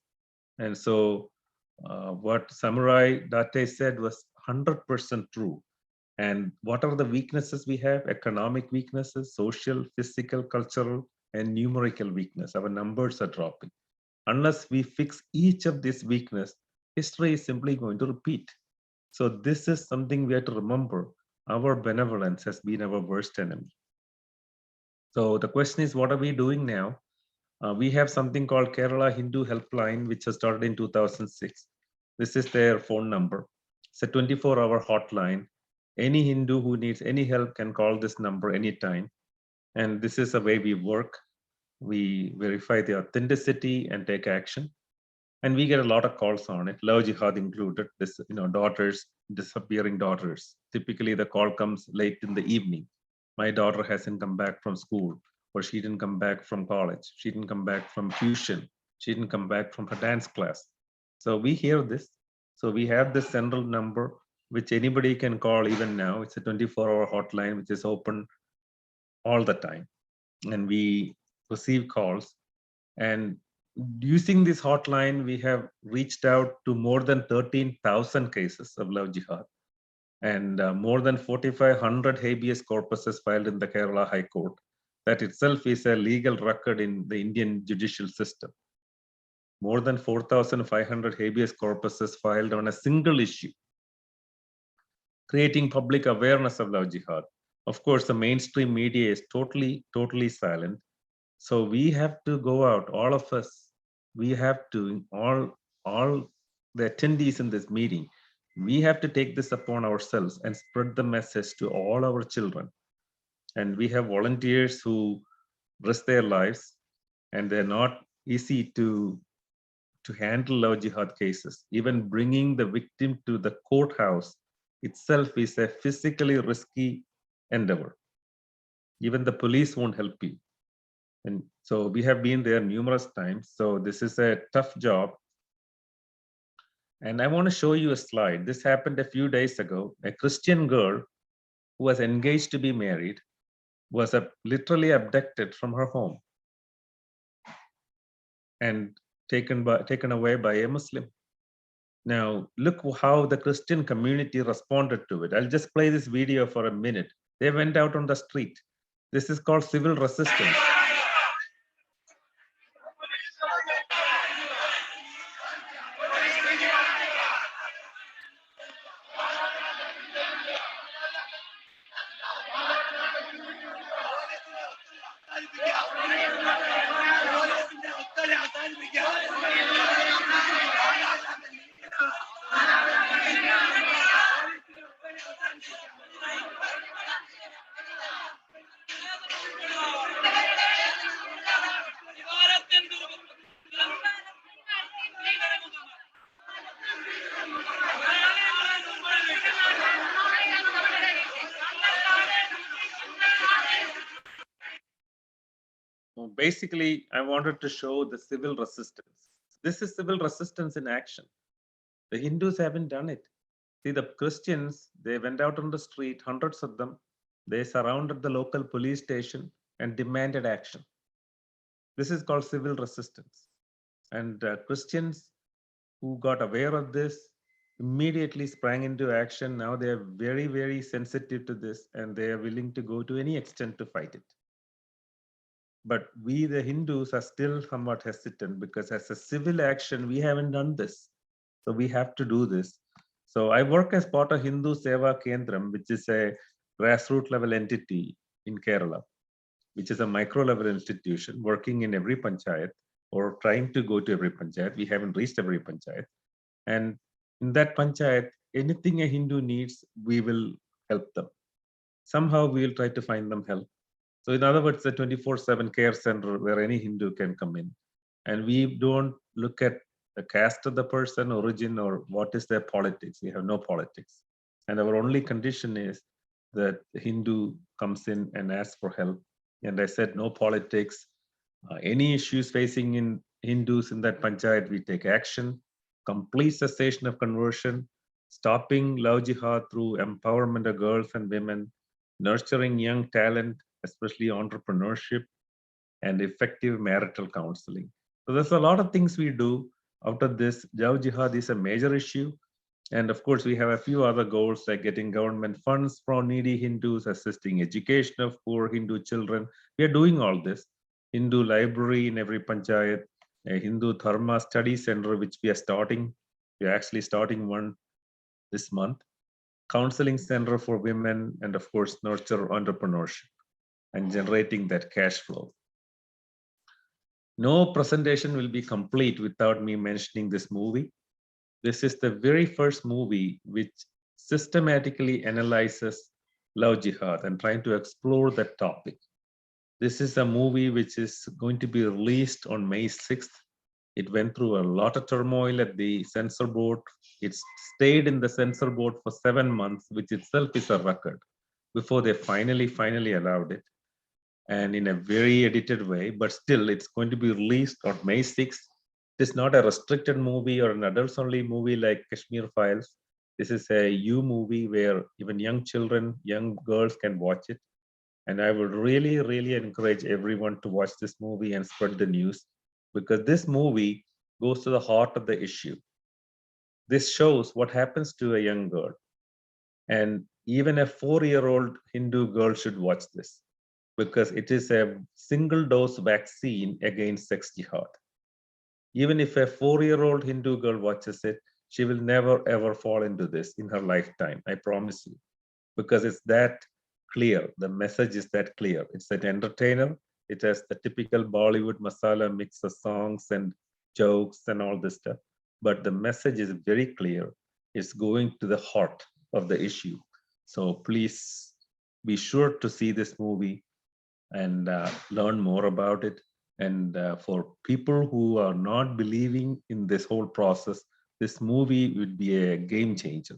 And so what Samurai Date said was 100% true. And what are the weaknesses we have? Economic weaknesses, social, physical, cultural, and numerical weakness. Our numbers are dropping. Unless we fix each of these weaknesses, history is simply going to repeat. So this is something we have to remember. Our benevolence has been our worst enemy. So the question is, what are we doing now? We have something called Kerala Hindu Helpline, which was started in 2006. This is their phone number. It's a 24-hour hotline. Any Hindu who needs any help can call this number anytime. And this is the way we work. We verify the authenticity and take action. And we get a lot of calls on it, love jihad included, this, daughters, disappearing daughters. Typically the call comes late in the evening. My daughter hasn't come back from school, or she didn't come back from college. She didn't come back from tuition. She didn't come back from her dance class. So we hear this. So we have this central number, which anybody can call even now. It's a 24-hour hotline, which is open all the time. And we receive calls. And using this hotline, we have reached out to more than 13,000 cases of love jihad, and more than 4,500 habeas corpuses filed in the Kerala High Court. That itself is a legal record in the Indian judicial system. More than 4,500 habeas corpuses filed on a single issue, creating public awareness of love jihad. Of course, the mainstream media is totally silent. So we have to go out, all of us, we have to, all the attendees in this meeting, we have to take this upon ourselves and spread the message to all our children. And we have volunteers who risk their lives, and they're not easy to handle love jihad cases. Even bringing the victim to the courthouse itself is a physically risky endeavor. Even the police won't help you. And so we have been there numerous times. So this is a tough job. And I want to show you a slide. This happened a few days ago. A Christian girl who was engaged to be married was literally abducted from her home and taken away by a Muslim. Now, look how the Christian community responded to it. I'll just play this video for a minute. They went out on the street. This is called civil resistance. Basically, I wanted to show the civil resistance. This is civil resistance in action. The Hindus haven't done it. See, the Christians, they went out on the street, hundreds of them. They surrounded the local police station and demanded action. This is called civil resistance. And Christians who got aware of this immediately sprang into action. Now they are very, very sensitive to this and they are willing to go to any extent to fight it. But we, the Hindus, are still somewhat hesitant because as a civil action, we haven't done this. So we have to do this. So I work as part of Hindu Seva Kendram, which is a grassroots level entity in Kerala, which is a micro level institution working in every panchayat or trying to go to every panchayat. We haven't reached every panchayat. And in that panchayat, anything a Hindu needs, we will help them. Somehow we will try to find them help. So in other words, a 24/7 care center where any Hindu can come in. And we don't look at the caste of the person, origin, or what is their politics. We have no politics. And our only condition is that the Hindu comes in and asks for help. And I said, no politics. Any issues facing in Hindus in that panchayat, we take action. Complete cessation of conversion, stopping love jihad through empowerment of girls and women, nurturing young talent, especially entrepreneurship, and effective marital counseling. So there's a lot of things we do out of this. Love jihad is a major issue. And of course, we have a few other goals like getting government funds for needy Hindus, assisting education of poor Hindu children. We are doing all this. Hindu library in every panchayat, a Hindu Dharma study center, which we are starting. We are actually starting one this month. Counseling center for women, and of course, nurture entrepreneurship and generating that cash flow. No presentation will be complete without me mentioning this movie. This is the very first movie which systematically analyzes love jihad and trying to explore that topic. This is a movie which is going to be released on May 6th. It went through a lot of turmoil at the censor board. It stayed in the censor board for 7 months, which itself is a record, before they finally allowed it. And in a very edited way, but still it's going to be released on May 6th. It is not a restricted movie or an adults only movie like Kashmir Files. This is a U movie where even young children, young girls can watch it. And I would really encourage everyone to watch this movie and spread the news, because this movie goes to the heart of the issue. This shows what happens to a young girl. And even a 4-year-old Hindu girl should watch this, because it is a single dose vaccine against sex jihad. Even if a 4-year-old Hindu girl watches it, she will never ever fall into this in her lifetime, I promise you, because it's that clear. The message is that clear. It's an entertainer. It has the typical Bollywood masala mix of songs and jokes and all this stuff. But the message is very clear. It's going to the heart of the issue. So please be sure to see this movie and learn more about it. And for people who are not believing in this whole process, this movie would be a game changer.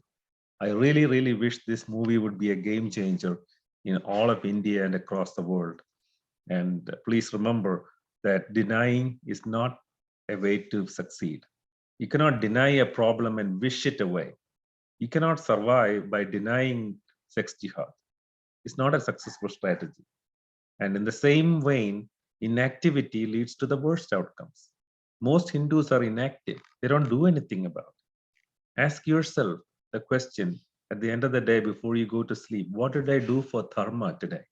I really wish this movie would be a game changer in all of India and across the world. And please remember that denying is not a way to succeed. You cannot deny a problem and wish it away. You cannot survive by denying sex jihad. It's not a successful strategy. And in the same vein, inactivity leads to the worst outcomes. Most Hindus are inactive. They don't do anything about it. Ask yourself the question at the end of the day before you go to sleep: what did I do for dharma today?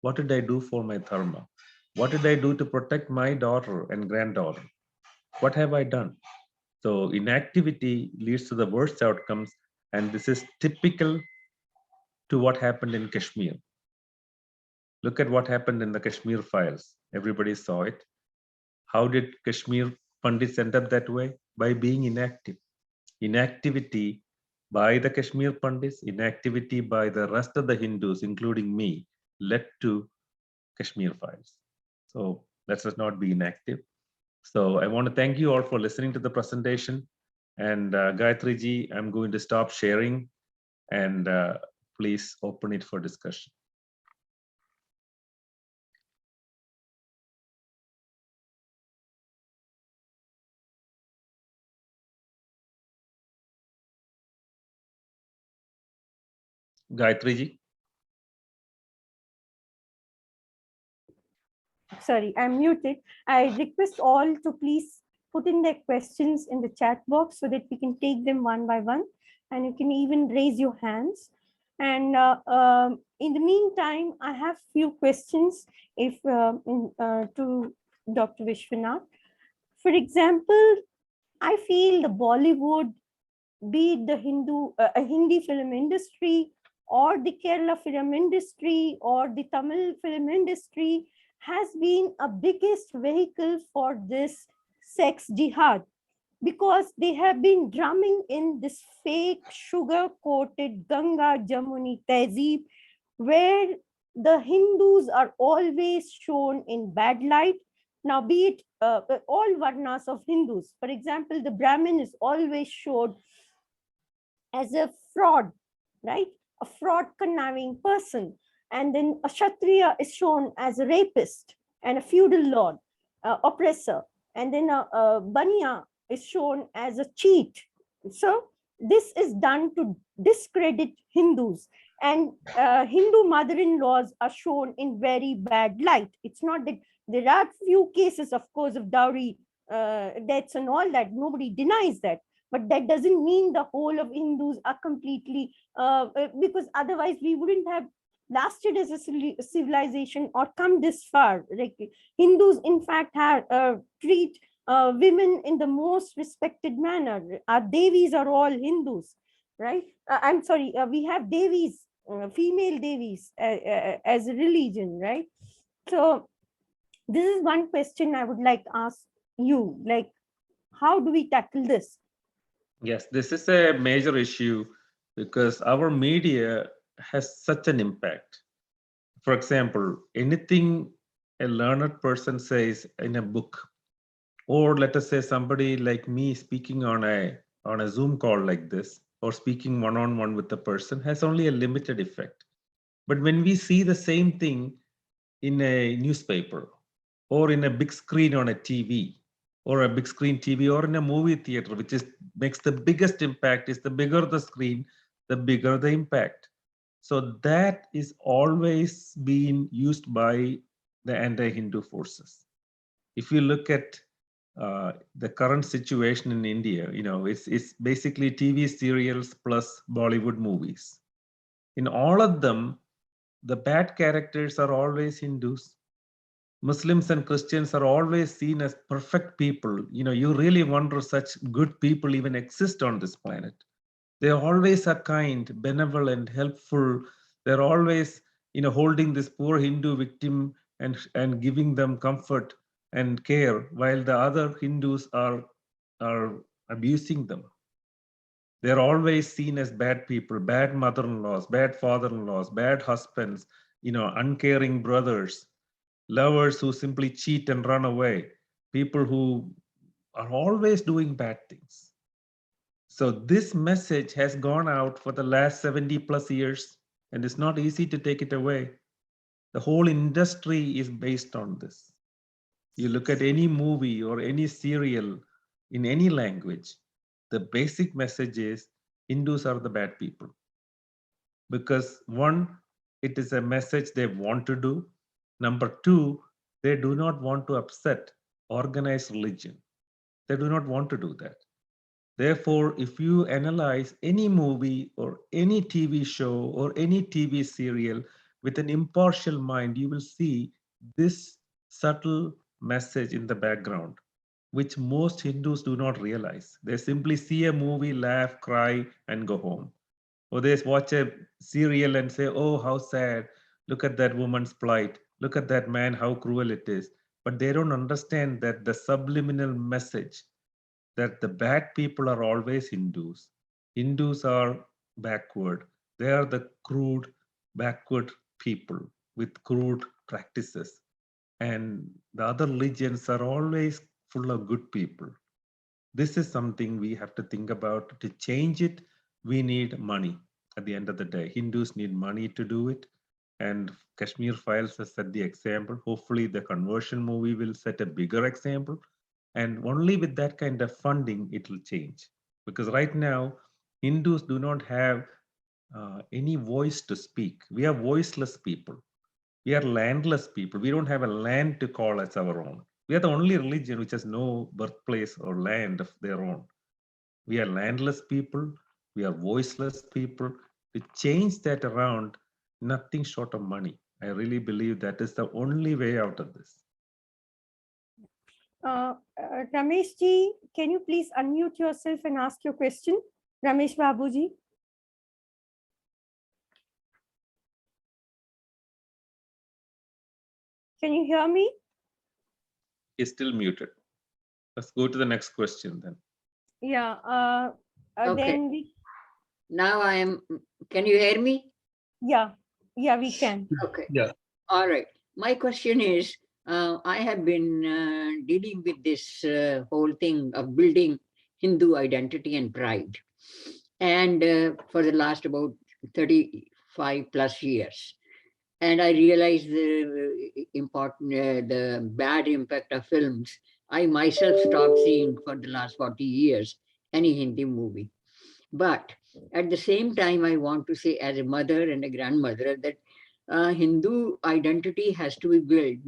What did I do for my dharma? What did I do to protect my daughter and granddaughter? What have I done? So inactivity leads to the worst outcomes, and this is typical to what happened in Kashmir. Look at what happened in the Kashmir files. Everybody saw it. How did Kashmir Pandits end up that way? By being inactive. Inactivity by the Kashmir Pandits, inactivity by the rest of the Hindus, including me, led to Kashmir files. So let us not be inactive. So I want to thank you all for listening to the presentation. And Gayatri ji, I'm going to stop sharing, and please open it for discussion. Gayatri ji. Sorry, I'm muted. I request all to please put in their questions in the chat box so that we can take them one by one, and you can even raise your hands. And in the meantime, I have few questions to Dr. Vishwanath. For example, I feel the Bollywood, be it the Hindi film industry or the Kerala film industry or the Tamil film industry, has been a biggest vehicle for this sex jihad, because they have been drumming in this fake sugar-coated Ganga Jamuni Tehzeeb, where the Hindus are always shown in bad light. Now, be it all varnas of Hindus, for example, the Brahmin is always showed as a fraud, right? A fraud conniving person. And then a Kshatriya is shown as a rapist and a feudal lord, oppressor. And then a Baniya is shown as a cheat. So this is done to discredit Hindus. And Hindu mother-in-laws are shown in very bad light. It's not that there are few cases, of course, of dowry deaths and all that. Nobody denies that. But that doesn't mean the whole of Hindus are completely, because otherwise we wouldn't have lasted as a civilization or come this far. Like Hindus, in fact, treat women in the most respected manner. Our Devis are all Hindus, right? I'm sorry, we have Devis, female Devis as a religion, right? So this is one question I would like to ask you, like, how do we tackle this? Yes, this is a major issue because our media has such an impact. For example, anything a learned person says in a book, or let us say somebody like me speaking on a Zoom call like this, or speaking one-on-one with the person, has only a limited effect. But when we see the same thing in a newspaper, or in a big screen on a TV, or a big screen TV, or in a movie theater, which is makes the biggest impact, is the bigger the screen, the bigger the impact. So that is always being used by the anti-Hindu forces. If you look at the current situation in India, it's basically TV serials plus Bollywood movies. In all of them, the bad characters are always Hindus. Muslims and Christians are always seen as perfect people. You really wonder such good people even exist on this planet. They always are kind, benevolent, helpful. They're always, holding this poor Hindu victim and giving them comfort and care, while the other Hindus are abusing them. They're always seen as bad people, bad mother-in-laws, bad father-in-laws, bad husbands, uncaring brothers, lovers who simply cheat and run away, people who are always doing bad things. So this message has gone out for the last 70 plus years, and it's not easy to take it away. The whole industry is based on this. You look at any movie or any serial in any language, the basic message is Hindus are the bad people. Because one, it is a message they want to do. Number two, they do not want to upset organized religion. They do not want to do that. Therefore, if you analyze any movie or any TV show or any TV serial with an impartial mind, you will see this subtle message in the background, which most Hindus do not realize. They simply see a movie, laugh, cry, and go home. Or they watch a serial and say, oh, how sad. Look at that woman's plight. Look at that man, how cruel it is. But they don't understand that the subliminal message that the bad people are always Hindus. Hindus are backward. They are the crude, backward people with crude practices. And the other religions are always full of good people. This is something we have to think about. To change it, we need money. At the end of the day, Hindus need money to do it. And Kashmir Files has set the example. Hopefully, the conversion movie will set a bigger example. And only with that kind of funding, it will change. Because right now, Hindus do not have any voice to speak. We are voiceless people. We are landless people. We don't have a land to call as our own. We are the only religion which has no birthplace or land of their own. We are landless people. We are voiceless people. To change that around, nothing short of money. I really believe that is the only way out of this. Ramesh ji, can you please unmute yourself and ask your question? Ramesh Babuji. Can you hear me? He's still muted. Let's go to the next question then. Yeah. Okay. Then we, Now can you hear me? yeah, we can. Okay. Yeah. All right. My question is, I have been dealing with this whole thing of building Hindu identity and pride. And for the last about 35 plus years. And I realized the bad impact of films. I myself stopped seeing for the last 40 years any Hindi movie. But at the same time, I want to say, as a mother and a grandmother, that Hindu identity has to be built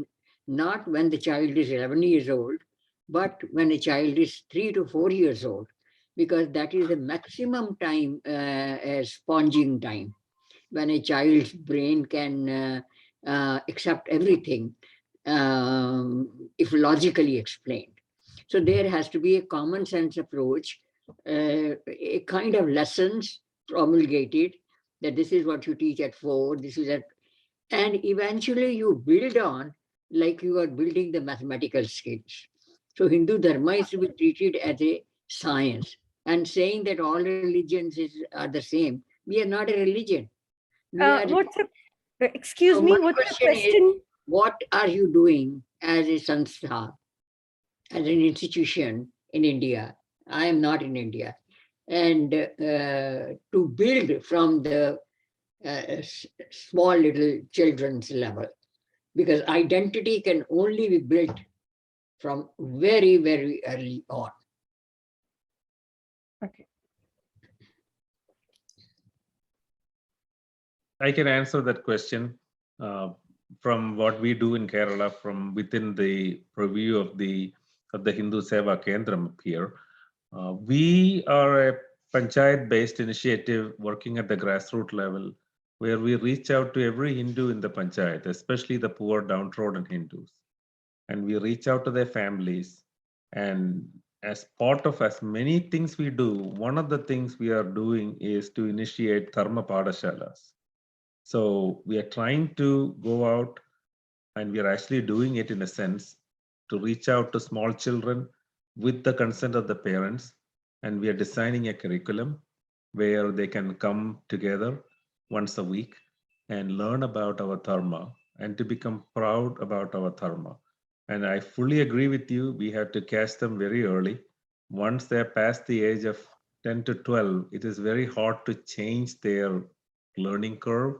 not when the child is 11 years old, but when a child is 3 to 4 years old, because that is the maximum time, sponging time, when a child's brain can accept everything if logically explained. So there has to be a common sense approach, a kind of lessons promulgated, that this is what you teach at 4, this is at, and eventually you build on like you are building the mathematical skills. So Hindu Dharma is to be treated as a science, and saying that all religions are the same. We are not a religion. Excuse me, what's the question? Is, what are you doing as a sanstha, as an institution in India? I am not in India. And to build from the small little children's level, because identity can only be built from very, very early on. Okay. I can answer that question from what we do in Kerala, from within the purview of the Hindu Seva Kendram here. We are a panchayat-based initiative working at the grassroots level, where we reach out to every Hindu in the panchayat, especially the poor, downtrodden Hindus, and we reach out to their families. And as part of as many things we do, one of the things we are doing is to initiate Dharma Padashalas. So we are trying to go out, and we are actually doing it in a sense, to reach out to small children with the consent of the parents. And we are designing a curriculum where they can come together once a week and learn about our dharma and to become proud about our dharma. And I fully agree with you. We have to catch them very early. Once they're past the age of 10 to 12, it is very hard to change their learning curve.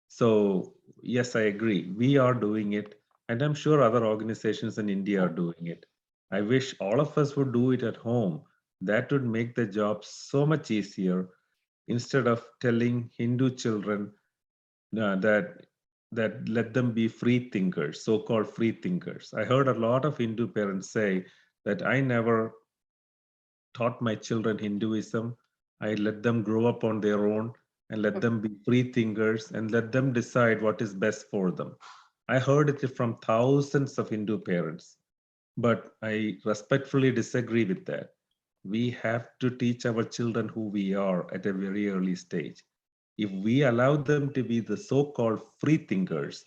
So yes, I agree. We are doing it, and I'm sure other organizations in India are doing it. I wish all of us would do it at home. That would make the job so much easier, instead of telling Hindu children that let them be free thinkers, so-called free thinkers. I heard a lot of Hindu parents say that I never taught my children Hinduism. I let them grow up on their own and let them be free thinkers and let them decide what is best for them. I heard it from thousands of Hindu parents, but I respectfully disagree with that. We have to teach our children who we are at a very early stage. If we allow them to be the so-called free thinkers,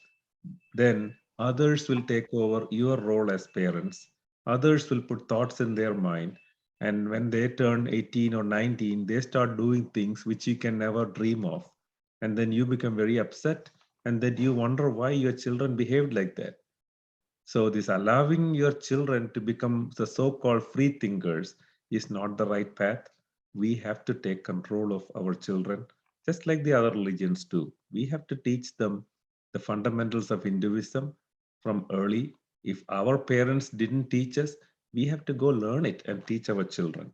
then others will take over your role as parents. Others will put thoughts in their mind. And when they turn 18 or 19, they start doing things which you can never dream of. And then you become very upset. And then you wonder why your children behaved like that. So, this allowing your children to become the so called free thinkers is not the right path. We have to take control of our children, just like the other religions do. We have to teach them the fundamentals of Hinduism from early. If our parents didn't teach us, we have to go learn it and teach our children.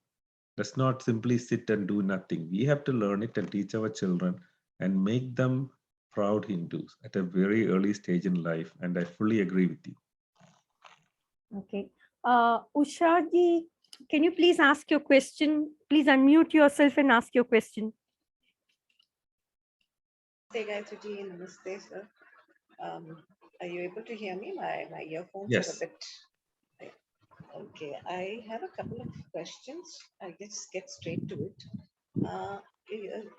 Let's not simply sit and do nothing. We have to learn it and teach our children and make them proud Hindus at a very early stage in life. And I fully agree with you. Okay. Usha ji, can you please ask your question? Please unmute yourself and ask your question. Namaste, Gayatri ji. Namaste, sir. Are you able to hear me? My earphones are a Yes. bit. Okay, I have a couple of questions. I guess get straight to it.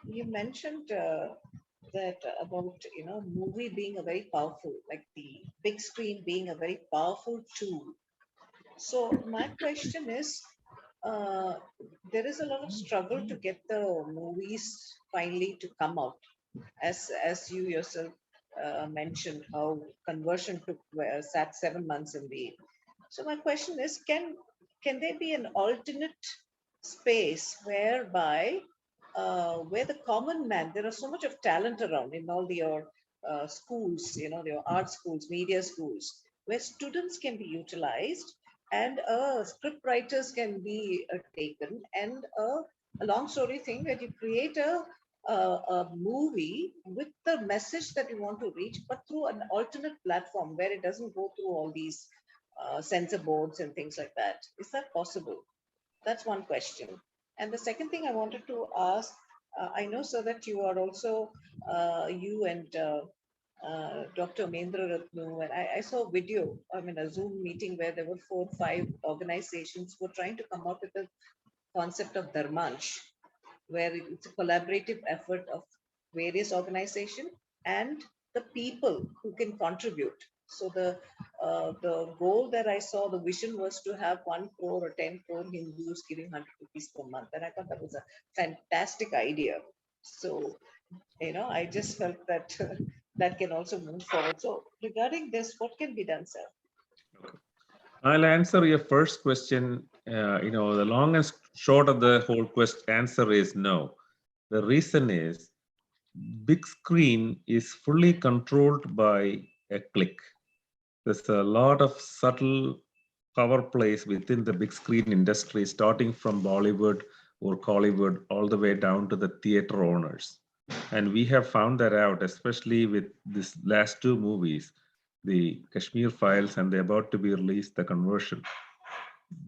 You mentioned that about movie being a very powerful, like the big screen being a very powerful tool. So my question is, uh, there is a lot of struggle to get the movies finally to come out, as you yourself mentioned how conversion took sat 7 months in the. So my question is, can there be an alternate space whereby where the common man, there are so much of talent around in all your schools, your art schools, media schools, where students can be utilized and script writers can be taken, and a long story thing where you create a movie with the message that you want to reach, but through an alternate platform where it doesn't go through all these censor boards and things like that. Is that possible? That's one question. And the second thing I wanted to ask, I know, sir, that you are also, you and Dr. Mendra Ratnu, and I saw a video, I mean, a Zoom meeting where there were 4 or 5 organizations who were trying to come up with the concept of Dharmansh, where it's a collaborative effort of various organizations and the people who can contribute. So the goal that I saw, the vision was to have 1 crore or 10 crore Hindus giving 100 rupees per month, and I thought that was a fantastic idea. So I just felt that that can also move forward. So regarding this, what can be done, sir? I'll answer your first question. The long and short of the whole answer is no. The reason is big screen is fully controlled by a click. There's a lot of subtle power plays within the big screen industry, starting from Bollywood or Hollywood all the way down to the theater owners. And we have found that out, especially with these last 2 movies, the Kashmir Files and the about to be released, The Conversion.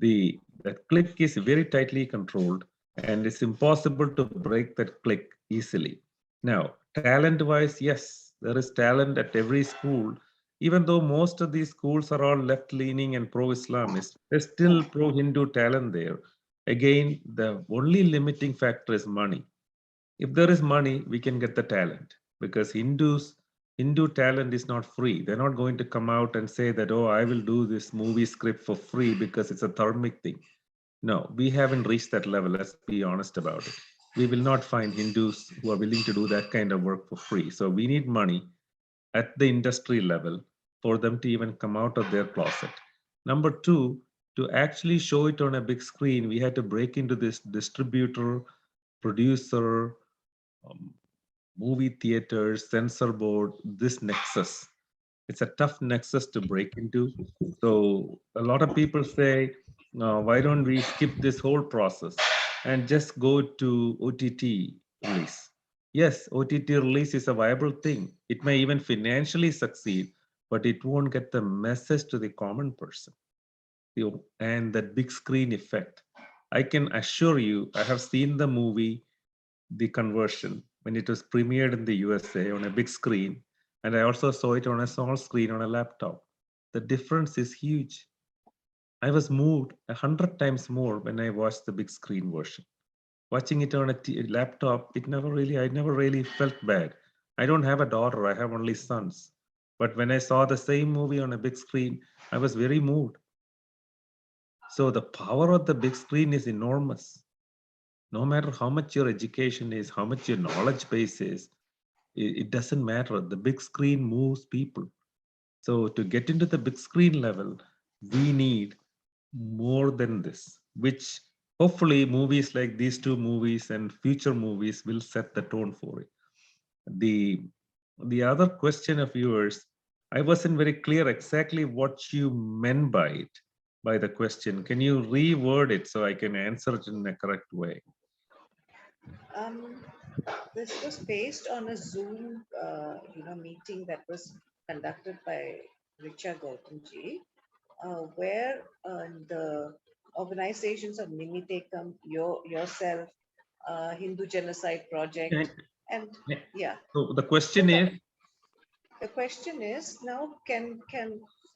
That click is very tightly controlled, and it's impossible to break that click easily. Now, talent-wise, yes, there is talent at every school. Even though most of these schools are all left-leaning and pro-Islamist, there's still pro-Hindu talent there. Again, the only limiting factor is money. If there is money, we can get the talent, because Hindu talent is not free. They're not going to come out and say that, oh, I will do this movie script for free because it's a dharmic thing. No, we haven't reached that level. Let's be honest about it. We will not find Hindus who are willing to do that kind of work for free. So we need money at the industry level for them to even come out of their closet. Number 2, to actually show it on a big screen, we had to break into this distributor, producer, movie theaters, censor board, this nexus. It's a tough nexus to break into. So a lot of people say, why don't we skip this whole process and just go to OTT release? Yes, OTT release is a viable thing. It may even financially succeed, but it won't get the message to the common person. And that big screen effect. I can assure you, I have seen the movie, The Conversion, when it was premiered in the USA on a big screen. And I also saw it on a small screen on a laptop. The difference is huge. I was moved 100 times more when I watched the big screen version. Watching it on a laptop, I never really felt bad. I don't have a daughter, I have only sons. But when I saw the same movie on a big screen, I was very moved. So the power of the big screen is enormous. No matter how much your education is, how much your knowledge base is, it doesn't matter. The big screen moves people. So to get into the big screen level, we need more than this, which hopefully movies like these two movies and future movies will set the tone for it. The other question of yours, I wasn't very clear exactly what you meant by it, by the question. Can you reword it so I can answer it in the correct way? Um, this was based on a Zoom, meeting that was conducted by Richa Gautamji, where the organizations of Nimitekam, yourself, Hindu Genocide Project, Okay. and Yeah. yeah. So the So question is, the question is now, can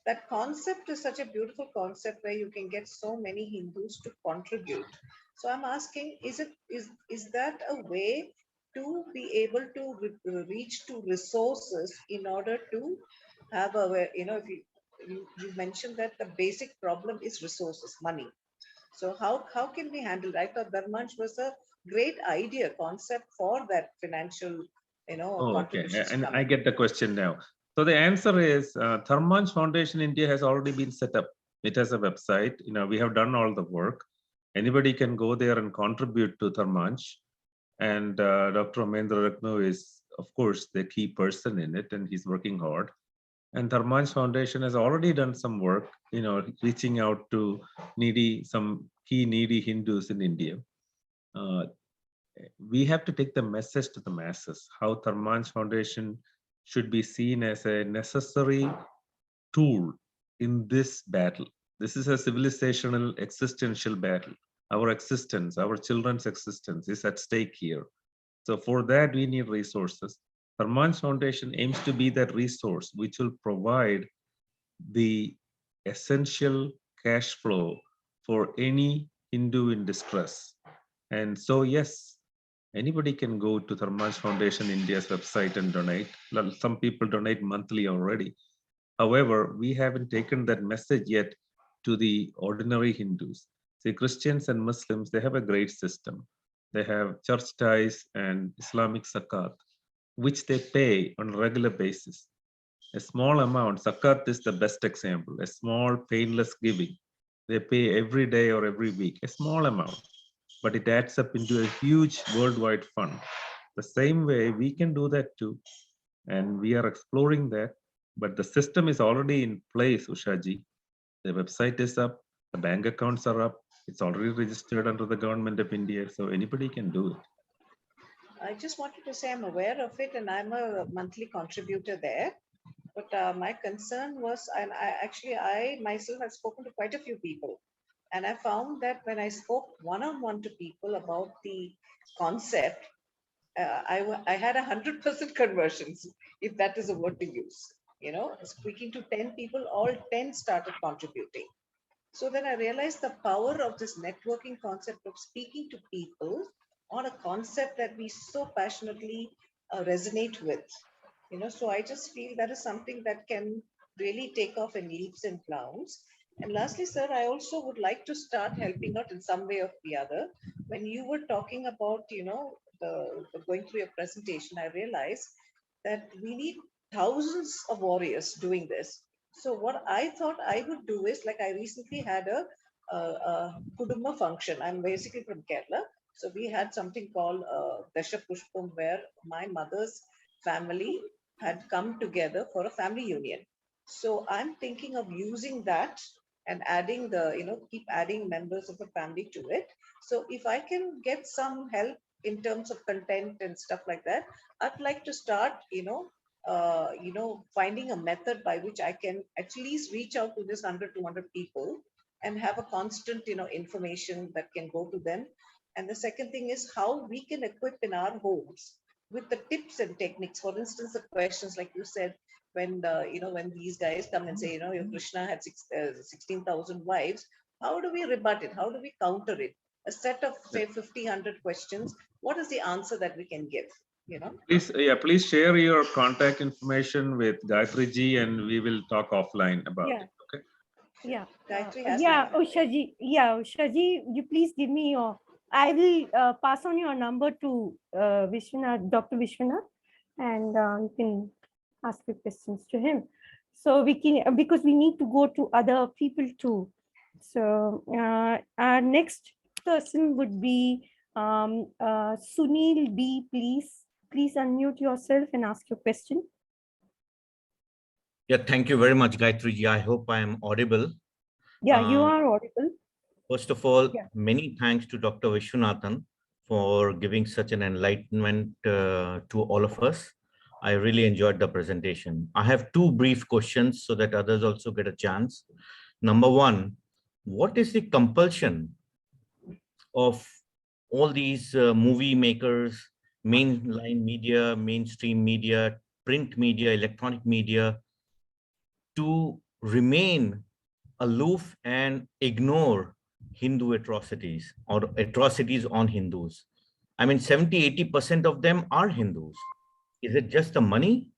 that concept is such a beautiful concept where you can get so many Hindus to contribute. So I'm asking, is that a way to be able to reach to resources in order to have a, if you mentioned that the basic problem is resources, money. So how can we handle that? I thought Dharmansh was a great idea, concept for that financial, oh, okay, contributions to and come I in. get the question now. So the answer is Tharmanch Foundation India has already been set up. It has a website. We have done all the work. Anybody can go there and contribute to Tharmanch. And Dr. Amendra Ragnu is, of course, the key person in it, and he's working hard. And Tharmanch Foundation has already done some work, reaching out to some key needy Hindus in India. Uh, we have to take the message to the masses, how Tharmanch Foundation should be seen as a necessary tool in this battle. This is a civilizational existential battle. Our existence, our children's existence is at stake here. So for that, we need resources. Tharmanch Foundation aims to be that resource which will provide the essential cash flow for any Hindu in distress. And so, yes, anybody can go to Tharmanch Foundation India's website and donate. Some people donate monthly already. However, we haven't taken that message yet to the ordinary Hindus. See, Christians and Muslims, they have a great system. They have church ties and Islamic zakat, which they pay on a regular basis. A small amount, zakat is the best example, a small painless giving. They pay every day or every week, a small amount, but it adds up into a huge worldwide fund. The same way we can do that too. And we are exploring that, but the system is already in place, Ushaji. The website is up, the bank accounts are up, it's already registered under the government of India, so anybody can do it. I just wanted to say I'm aware of it and I'm a monthly contributor there. But my concern was, and I myself have spoken to quite a few people, and I found that when I spoke one-on-one to people about the concept, I had 100% conversions, if that is a word to use. Speaking to 10 people, all 10 started contributing. So then I realized the power of this networking concept of speaking to people on a concept that we so passionately resonate with. So I just feel that is something that can really take off in leaps and bounds. And lastly, sir, I also would like to start helping out in some way or the other. When you were talking about, the going through your presentation, I realized that we need thousands of warriors doing this. So what I thought I would do is, like, I recently had a Kudumba function. I'm basically from Kerala. So we had something called Dasha Pushpam, where my mother's family had come together for a family union. So I'm thinking of using that and adding keep adding members of the family to it. So if I can get some help in terms of content and stuff like that, I'd like to start, finding a method by which I can at least reach out to this 100, 200 people and have a constant, information that can go to them. And the second thing is how we can equip in our homes with the tips and techniques. For instance, the questions like you said, when when these guys come and say, your Krishna had 16,000 wives, how do we rebut it? How do we counter it? A set of say 50, 100 questions. What is the answer that we can give? Please share your contact information with Gayatri ji, and we will talk offline about Yeah. it. Okay. Yeah. Gayatri has Yeah, the Ushaji. Yeah, Ushaji, you please give me your. I will pass on your number to Vishwanath, Dr. Vishwanath, and you can ask your questions to him. So we can, because we need to go to other people too. So our next person would be Sunil B. Please unmute yourself and ask your question. Yeah, thank you very much, Gayatri ji. I hope I am audible. Yeah, you are audible. First of all, Yeah. many thanks to Dr. Vishwanathan for giving such an enlightenment to all of us. I really enjoyed the presentation. I have two brief questions so that others also get a chance. Number one, what is the compulsion of all these movie makers, mainline media, mainstream media, print media, electronic media, to remain aloof and ignore Hindu atrocities or atrocities on Hindus? I mean, 70–80% of them are Hindus. Is it just the money,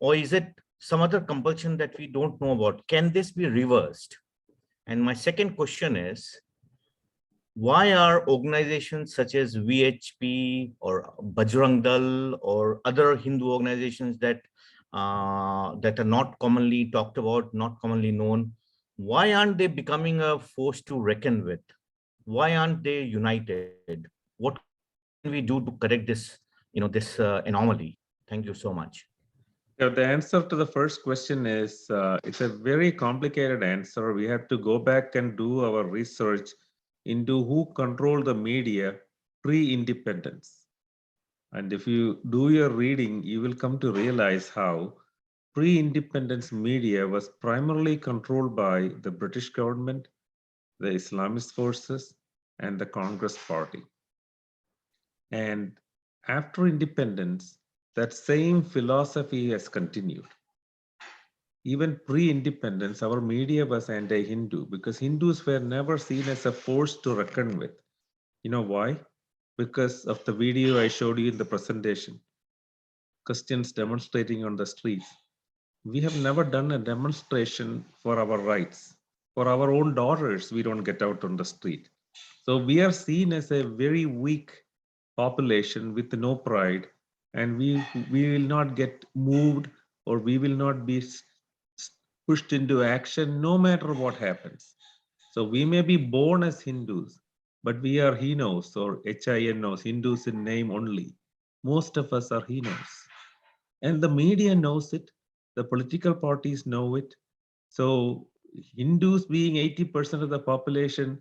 or is it some other compulsion that we don't know about? Can this be reversed? And my second question is, why are organizations such as VHP or Bajrang Dal or other Hindu organizations that are not commonly talked about, not commonly known, why aren't they becoming a force to reckon with? Why aren't they united? What can we do to correct this, this anomaly? Thank you so much. Yeah, the answer to the first question is it's a very complicated answer. We have to go back and do our research into who controlled the media pre-independence. And if you do your reading, you will come to realize how pre-independence media was primarily controlled by the British government, the Islamist forces, and the Congress Party. And after independence, that same philosophy has continued. Even pre-independence, our media was anti-Hindu because Hindus were never seen as a force to reckon with. You know why? Because of the video I showed you in the presentation. Christians demonstrating on the streets. We have never done a demonstration for our rights. For our own daughters, we don't get out on the street. So we are seen as a very weak population with no pride, and we will not get moved, or we will not be pushed into action no matter what happens. So we may be born as Hindus, but we are Hinos or Hinos, Hindus in name only. Most of us are Hinos. And the media knows it, the political parties know it. So Hindus being 80% of the population,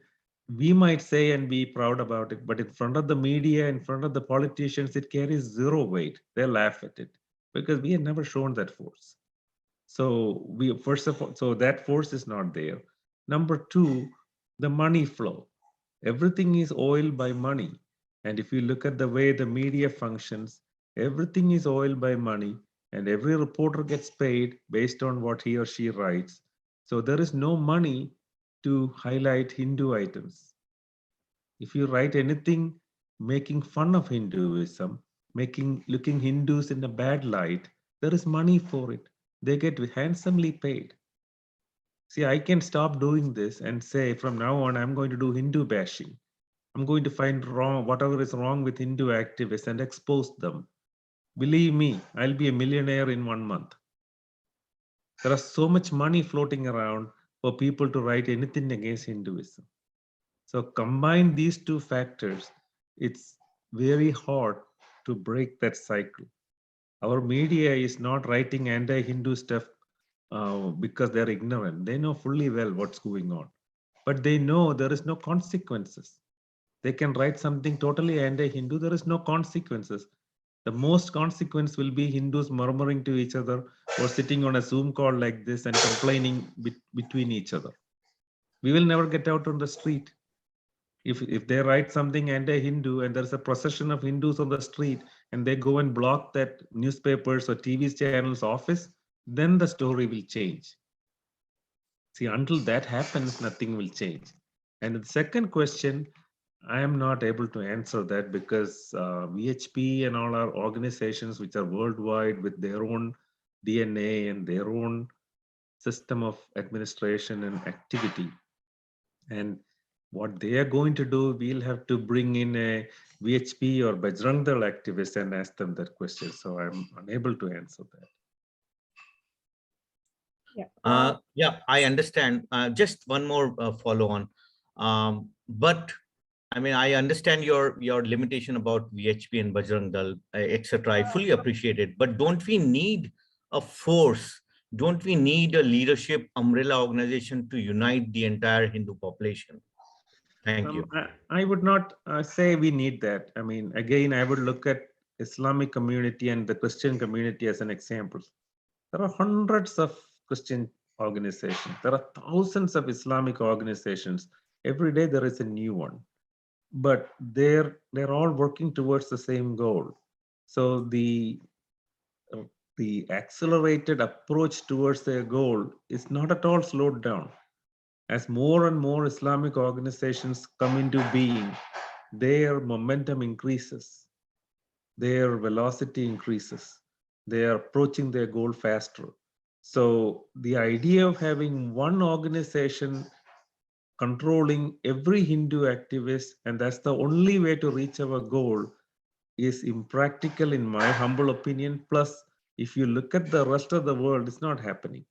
we might say and be proud about it, but in front of the media, in front of the politicians, it carries zero weight. They laugh at it because we have never shown that force. So first of all, so that force is not there. Number two, the money flow. Everything is oiled by money. And if you look at the way the media functions, everything is oiled by money, and every reporter gets paid based on what he or she writes. So there is no money to highlight Hindu items. If you write anything making fun of Hinduism, looking Hindus in a bad light, there is money for it. They get handsomely paid. See, I can stop doing this and say from now on, I'm going to do Hindu bashing. I'm going to find wrong, whatever is wrong with Hindu activists and expose them. Believe me, I'll be a millionaire in 1 month. There is so much money floating around for people to write anything against Hinduism. So combine these two factors, it's very hard to break that cycle. Our media is not writing anti-Hindu stuff because they're ignorant. They know fully well what's going on, but they know there is no consequences. They can write something totally anti-Hindu, there is no consequences. The most consequence will be Hindus murmuring to each other or sitting on a Zoom call like this and complaining between each other. we will never get out on the street. If they write something anti-Hindu and there's a procession of Hindus on the street and they go and block that newspapers or TV channels office, then the story will change. See, until that happens, nothing will change. And the second question, I am not able to answer that because VHP and all our organizations which are worldwide with their own DNA and their own system of administration and activity. And what they are going to do, we'll have to bring in a VHP or Bajrang Dal activist and ask them that question. So I'm unable to answer that. Yeah, I understand. Just one more follow on. But I mean, I understand your limitation about VHP and Bajrang Dal, etc. I fully appreciate it. But don't we need a force? Don't we need a leadership umbrella organization to unite the entire Hindu population? Thank you. I would not say we need that. I mean, again, I would look at Islamic community and the Christian community as an example. There are hundreds of Christian organizations. There are thousands of Islamic organizations. Every day there is a new one, but they're all working towards the same goal. So the accelerated approach towards their goal is not at all slowed down. As more and more Islamic organizations come into being, their momentum increases, their velocity increases, they are approaching their goal faster. So the idea of having one organization controlling every Hindu activist, and that's the only way to reach our goal, is impractical in my humble opinion. Plus, if you look at the rest of the world, it's not happening.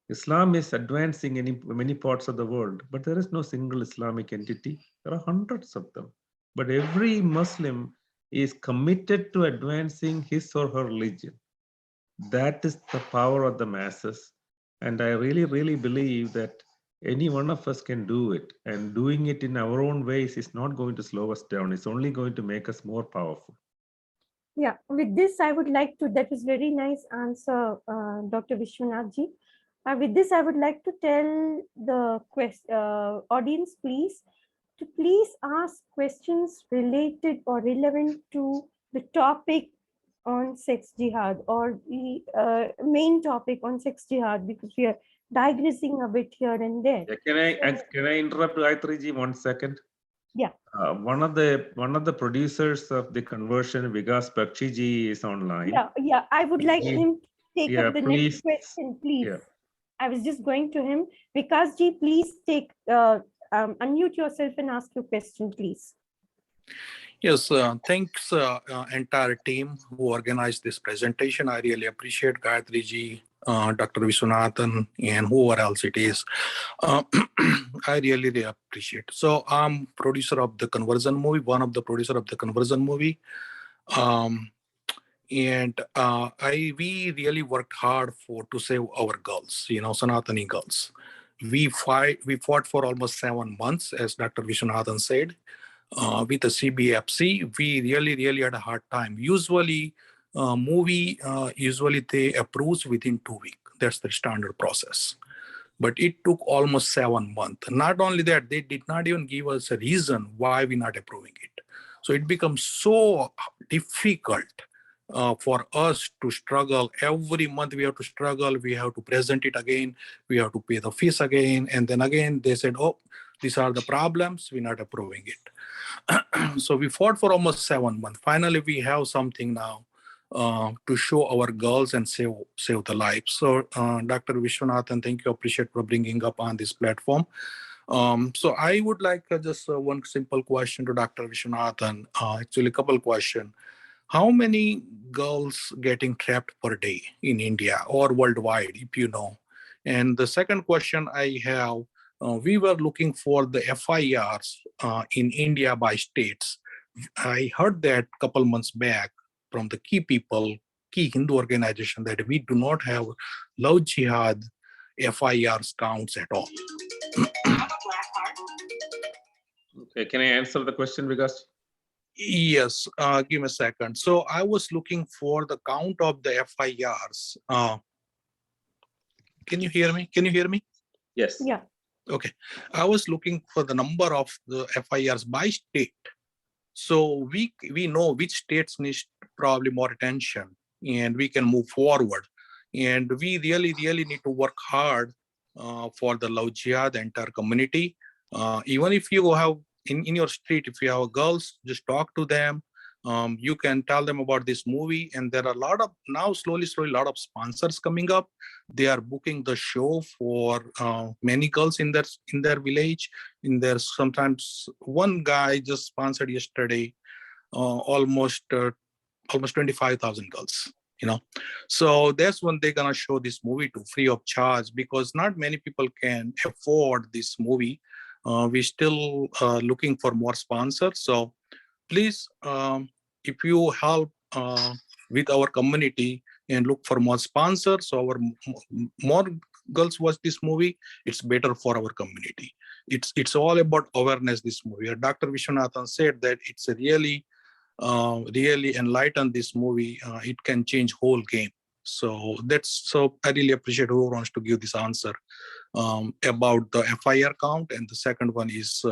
Islam is advancing in many parts of the world, but there is no single Islamic entity. There are hundreds of them. But every Muslim is committed to advancing his or her religion. That is the power of the masses. And I really, really believe that any one of us can do it. And doing it in our own ways is not going to slow us down. It's only going to make us more powerful. Yeah, with this, I would like to, that was very nice answer, Dr. Vishwanathji. With this, I would like to tell the audience, please, to please ask questions related or relevant to the topic on sex jihad or the main topic on sex jihad, because we are digressing a bit here and there. Yeah, can I interrupt Gayatri ji 1 second? Yeah. One of the producers of the conversion, Vikas Bakshi ji, is online. Yeah, I would like him to take up the next question, please. Yeah. I was just going to him. Vikas ji, please take unmute yourself and ask your question, please. Yes, thanks entire team who organized this presentation. I really appreciate Gayatri ji, Dr. Vishwanathan, and whoever else it is. I really appreciate. So I'm producer of the conversion movie, one of the producer of the conversion movie. And we really worked hard to save our girls, Sanatani girls. We fought for almost 7 months, as Dr. Vishwanathan said. With the CBFC, we really had a hard time. Usually, movie they approve within 2 weeks. That's the standard process. But it took almost 7 months. Not only that, they did not even give us a reason why we're not approving it. So it becomes so difficult for us to struggle. Every month we have to struggle. We have to present it again. We have to pay the fees again. And then again, they said, oh, these are the problems. We're not approving it. So we fought for almost 7 months. Finally, we have something now to show our girls and save the lives. So Dr. Vishwanathan, thank you. Appreciate for bringing up on this platform. So I would like just one simple question to Dr. Vishwanathan. Actually, a couple questions. How many girls getting trapped per day in India or worldwide, if you know? And the second question I have, we were looking for the FIRs in India by states. I heard that a couple months back from the key Hindu organization, that we do not have Love Jihad FIRs counts at all. Okay, can I answer the question, Vikas? Yes, give me a second. So I was looking for the count of the FIRs. Can you hear me? Yes. Yeah. Okay, I was looking for the number of the FIRs by state. So we know which states need probably more attention, and we can move forward. And we really need to work hard for the Love Jihad, the entire community. Even if you have in your street, if you have girls, just talk to them. You can tell them about this movie, and there are a lot of now slowly a lot of sponsors coming up. They are booking the show for many girls in their village. In their sometimes one guy just sponsored yesterday almost 25,000 girls. So that's when they're gonna show this movie to free of charge, because not many people can afford this movie. We're still looking for more sponsors. So please, if you help with our community and look for more sponsors, so our more girls watch this movie, it's better for our community. It's all about awareness. This movie, Dr. Vishwanathan said that it's a really enlighten this movie. It can change whole game. So I really appreciate whoever wants to give this answer about the FIR count, and the second one is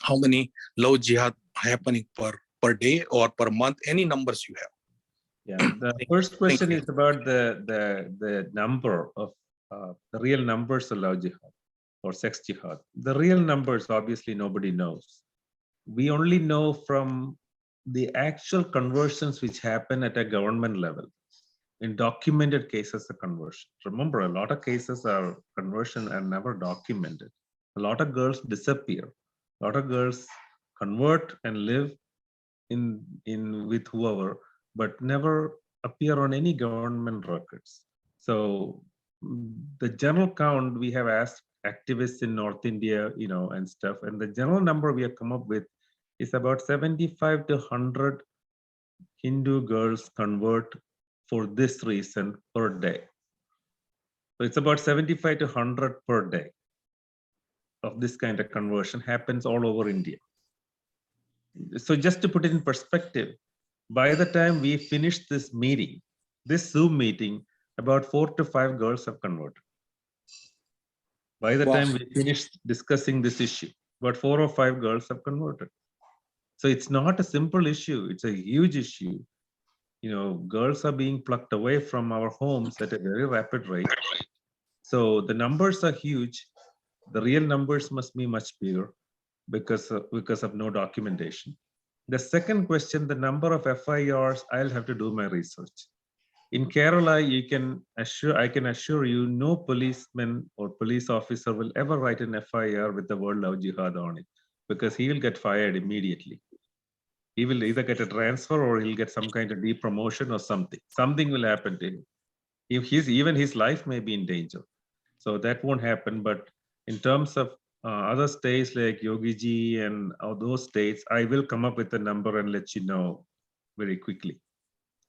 how many Love Jihad happening per day or per month, any numbers you have. Yeah, the first question is about the number of the real numbers of Love Jihad or sex jihad. The real numbers, obviously, nobody knows. We only know from the actual conversions which happen at a government level in documented cases of conversion. Remember, a lot of cases are conversion and never documented. A lot of girls disappear. A lot of girls convert and live in with whoever, but never appear on any government records. So the general count, we have asked activists in North India, and stuff, and the general number we have come up with is about 75 to 100 Hindu girls convert for this reason per day. So it's about 75 to 100 per day of this kind of conversion happens all over India. So just to put it in perspective, by the time we finish this meeting, this Zoom meeting, about 4 to 5 girls have converted. By the time we finish discussing this issue, about 4 or 5 girls have converted. So it's not a simple issue, it's a huge issue. Girls are being plucked away from our homes at a very rapid rate. So the numbers are huge. The real numbers must be much bigger because of no documentation. The second question, the number of FIRs, I'll have to do my research. In Kerala, I can assure you, no policeman or police officer will ever write an FIR with the word Love Jihad on it, because he will get fired immediately. He will either get a transfer or he'll get some kind of depromotion or something. Something will happen to him. Even his life may be in danger. So that won't happen. But in terms of other states like Yogi Ji and those states, I will come up with a number and let you know very quickly.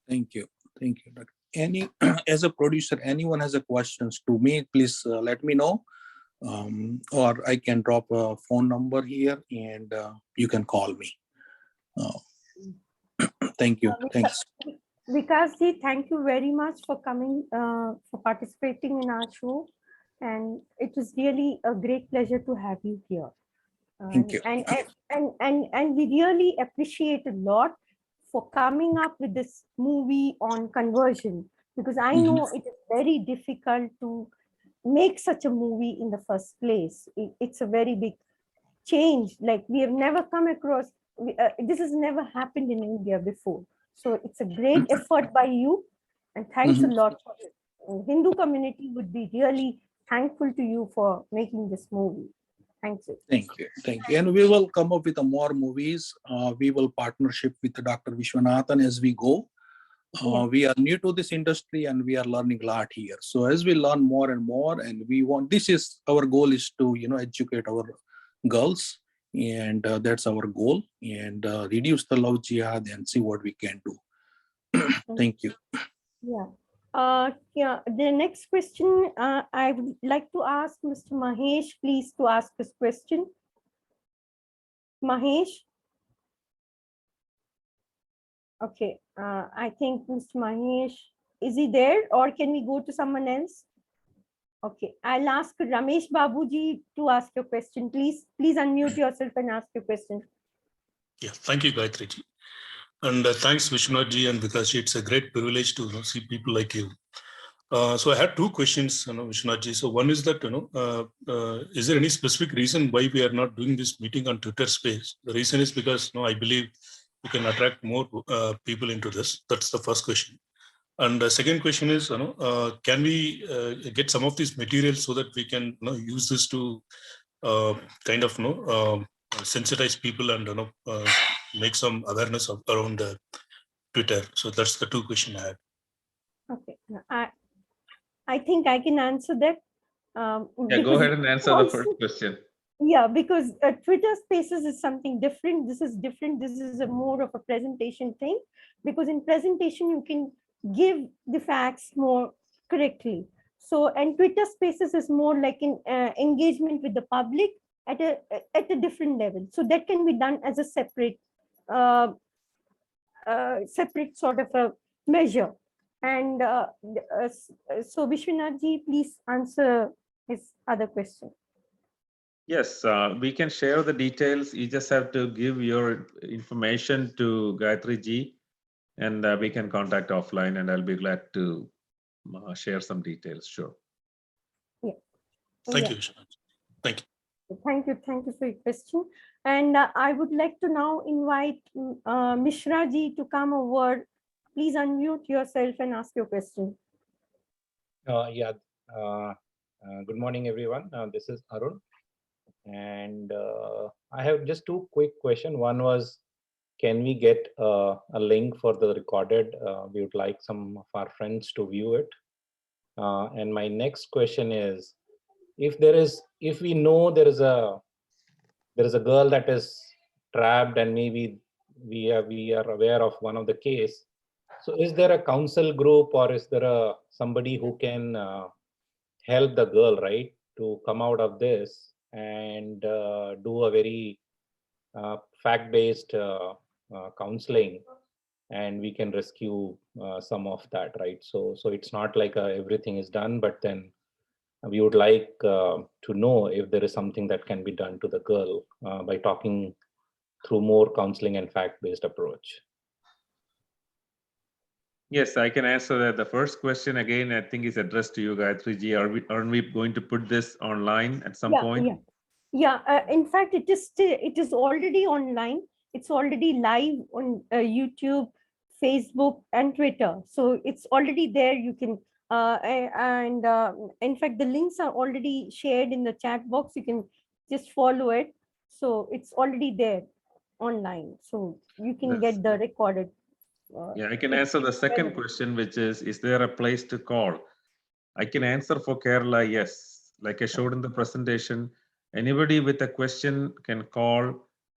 Thank you. Doctor. As a producer, anyone has a questions to me, please let me know. Or I can drop a phone number here and you can call me. Thank you. Thanks. Vikas ji, thank you very much for coming, for participating in our show. And it was really a great pleasure to have you here. Thank you. And we really appreciate a lot for coming up with this movie on conversion, because I know it is very difficult to make such a movie in the first place. It's a very big change. Like, we have never come across, this has never happened in India before. So it's a great effort by you, and thanks a lot for it. Hindu community would be really thankful to you for making this movie. Thank you. Thank you. And we will come up with more movies. We will partnership with Dr. Vishwanathan as we go. We are new to this industry and we are learning a lot here. So as we learn more and more, and our goal is to educate our girls, and that's our goal, and reduce the Love Jihad and see what we can do. Thank you. The next question, I would like to ask Mr. Mahesh, please, to ask this question. Mahesh? Okay, I think Mr. Mahesh, is he there, or can we go to someone else? Okay, I'll ask Ramesh Babuji to ask your question. Please unmute yourself and ask your question. Yeah, thank you, Gayatri ji. And thanks, Vishwanath ji and Vikas ji. It's a great privilege to see people like you. So I had two questions, Vishwanath ji. So one is that, is there any specific reason why we are not doing this meeting on Twitter space? The reason is because, I believe we can attract more people into this. That's the first question. And the second question is, can we get some of these materials so that we can use this to kind of sensitize people and make some awareness around Twitter. So that's the two questions I had. Okay, I think I can answer that. Yeah, go ahead and answer the first question. Yeah, because Twitter Spaces is something different. This is different. This is a more of a presentation thing, because in presentation you can give the facts more correctly. So, and Twitter Spaces is more like an engagement with the public at a different level. So that can be done as a separate separate sort of a measure. And so Vishwanath ji, please answer his other question. Yes, we can share the details. You just have to give your information to Gayatri ji, and we can contact offline, and I'll be glad to share some details. Sure. Yeah. Thank you, Vishwanath. Thank you. Thank you for your question. And I would like to now invite Mishra ji to come over. Please unmute yourself and ask your question. Good morning, everyone. This is Arun. And I have just two quick questions. One was, can we get a link for the recorded? We would like some of our friends to view it. And my next question is, if we know there is a girl that is trapped, and maybe we are aware of one of the case. So is there a council group, or is there somebody who can help the girl, right, to come out of this and do a very fact-based counseling, and we can rescue some of that, right? So it's not like everything is done, but then we would like to know if there is something that can be done to the girl by talking through more counseling and fact-based approach. Yes, I can answer that. The first question again, I think, is addressed to you, Gayatri ji. Aren't we going to put this online at some point? Yeah. In fact, it is already online. It's already live on YouTube, Facebook, and Twitter. So it's already there. You can in fact, the links are already shared in the chat box. You can just follow it. So it's already there online. So you can get the recorded. Yeah, I can answer the second question, which is there a place to call? I can answer for Kerala, yes. Like I showed in the presentation, anybody with a question can call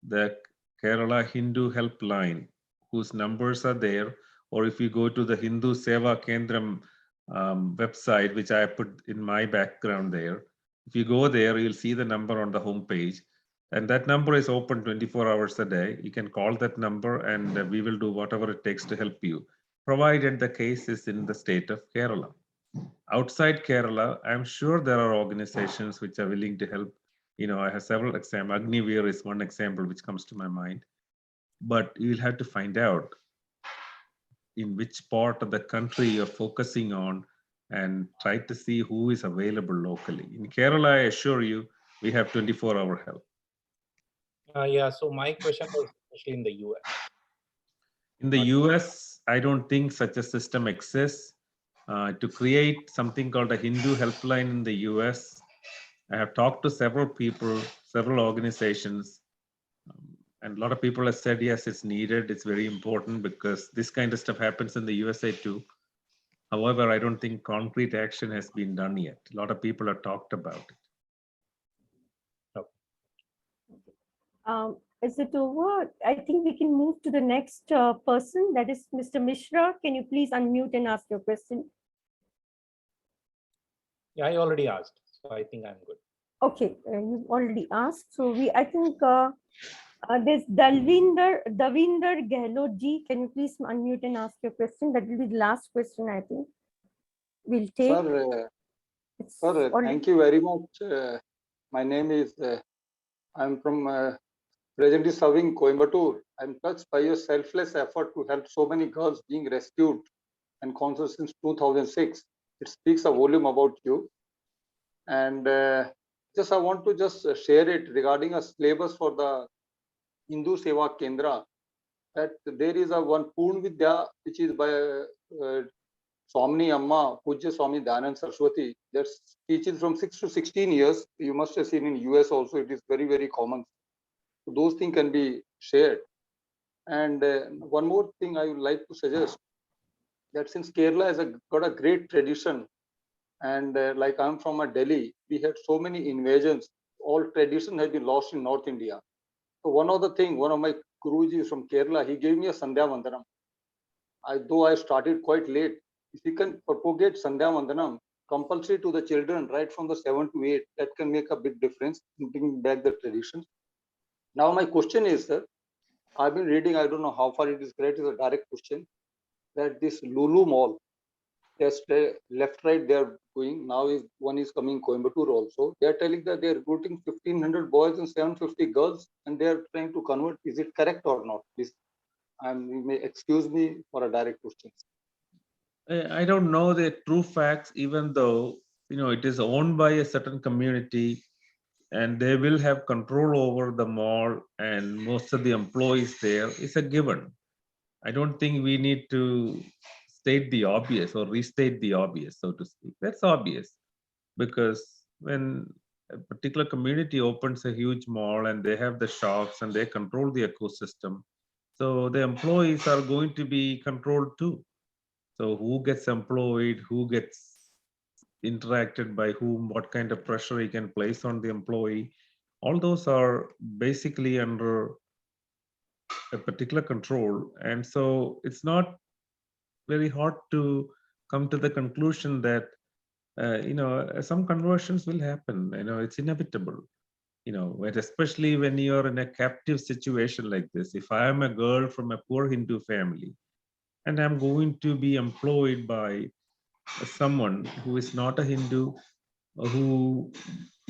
the Kerala Hindu helpline, whose numbers are there. Or if you go to the Hindu Seva Kendram website, which I put in my background there, if you go there, you'll see the number on the homepage. And that number is open 24 hours a day. You can call that number and we will do whatever it takes to help you, provided the case is in the state of Kerala. Outside Kerala, I'm sure there are organizations which are willing to help. I have several examples. Agnivir is one example which comes to my mind. But you'll have to find out in which part of the country you're focusing on and try to see who is available locally. In Kerala, I assure you, we have 24-hour help. So my question was especially in the US. In the US, I don't think such a system exists. To create something called a Hindu helpline in the US, I have talked to several people, several organizations, and a lot of people have said, yes, it's needed. It's very important because this kind of stuff happens in the USA too. However, I don't think concrete action has been done yet. A lot of people have talked about it. Is it over? I think we can move to the next person. That is Mr. Mishra. Can you please unmute and ask your question? Yeah, I already asked, so I think I'm good. Okay, you've already asked. So I think there's Davinder Gehlot ji. Can you please unmute and ask your question? That will be the last question, I think. We'll take. Sir, It's Sir, already thank you very much. My name is, I'm from presently serving Coimbatore. I'm touched by your selfless effort to help so many girls being rescued and conscious since 2006. It speaks a volume about you. And just I want to just share it regarding a syllabus for the Hindu Seva Kendra, that there is a one Purn Vidya, which is by Swamini Amma, Pujya Swami Dayanand Saraswati, that teaches from 6 to 16 years. You must have seen in US also, it is very, very common. So those things can be shared. And one more thing I would like to suggest, that since Kerala has got a great tradition, and like I'm from a Delhi, we had so many invasions. All tradition has been lost in North India. So one of the thing, one of my Guruji from Kerala, he gave me a Sandhya Vandanam. Though I started quite late, if you can propagate Sandhya Vandanam compulsory to the children right from the 7 to 8, that can make a big difference in bringing back the tradition. Now my question is, sir, I've been reading, I don't know how far it is correct, it's a direct question, that this Lulu Mall, just left, right, they are going, now is one is coming Coimbatore also. They are telling that they are recruiting 1,500 boys and 750 girls, and they are trying to convert. Is it correct or not? Please, you may excuse me for a direct question. I don't know the true facts, even though it is owned by a certain community, and they will have control over the mall and most of the employees there. Is a given. I don't think we need to state the obvious or restate the obvious, so to speak. That's obvious, because when a particular community opens a huge mall and they have the shops and they control the ecosystem, so the employees are going to be controlled too. So who gets employed, who gets interacted by whom, what kind of pressure he can place on the employee, all those are basically under a particular control. And so it's not very hard to come to the conclusion that some conversions will happen. It's inevitable. Especially when you're in a captive situation like this. If I am a girl from a poor Hindu family and I'm going to be employed by someone who is not a Hindu, who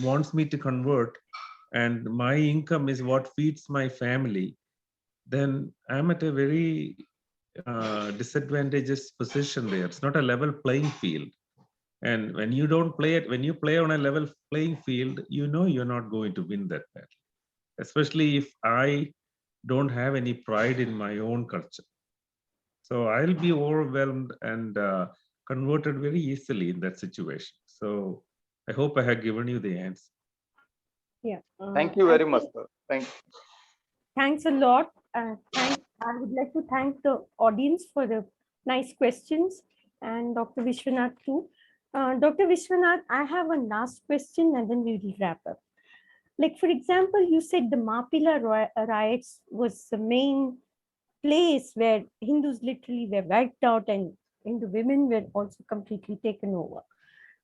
wants me to convert, and my income is what feeds my family, then I'm at a very disadvantageous position there. It's not a level playing field. And when you don't play it, when you play on a level playing field, you're not going to win that battle. Especially if I don't have any pride in my own culture. So I'll be overwhelmed and converted very easily in that situation. So I hope I have given you the answer. yeah. Thank you very much, sir. Thank you. Thanks a lot. I would like to thank the audience for the nice questions, and Dr. Vishwanath too. Dr. Vishwanath, I have a last question and then we will wrap up. Like, for example, you said the Mapila riots was the main place where Hindus literally were wiped out and Hindu women were also completely taken over.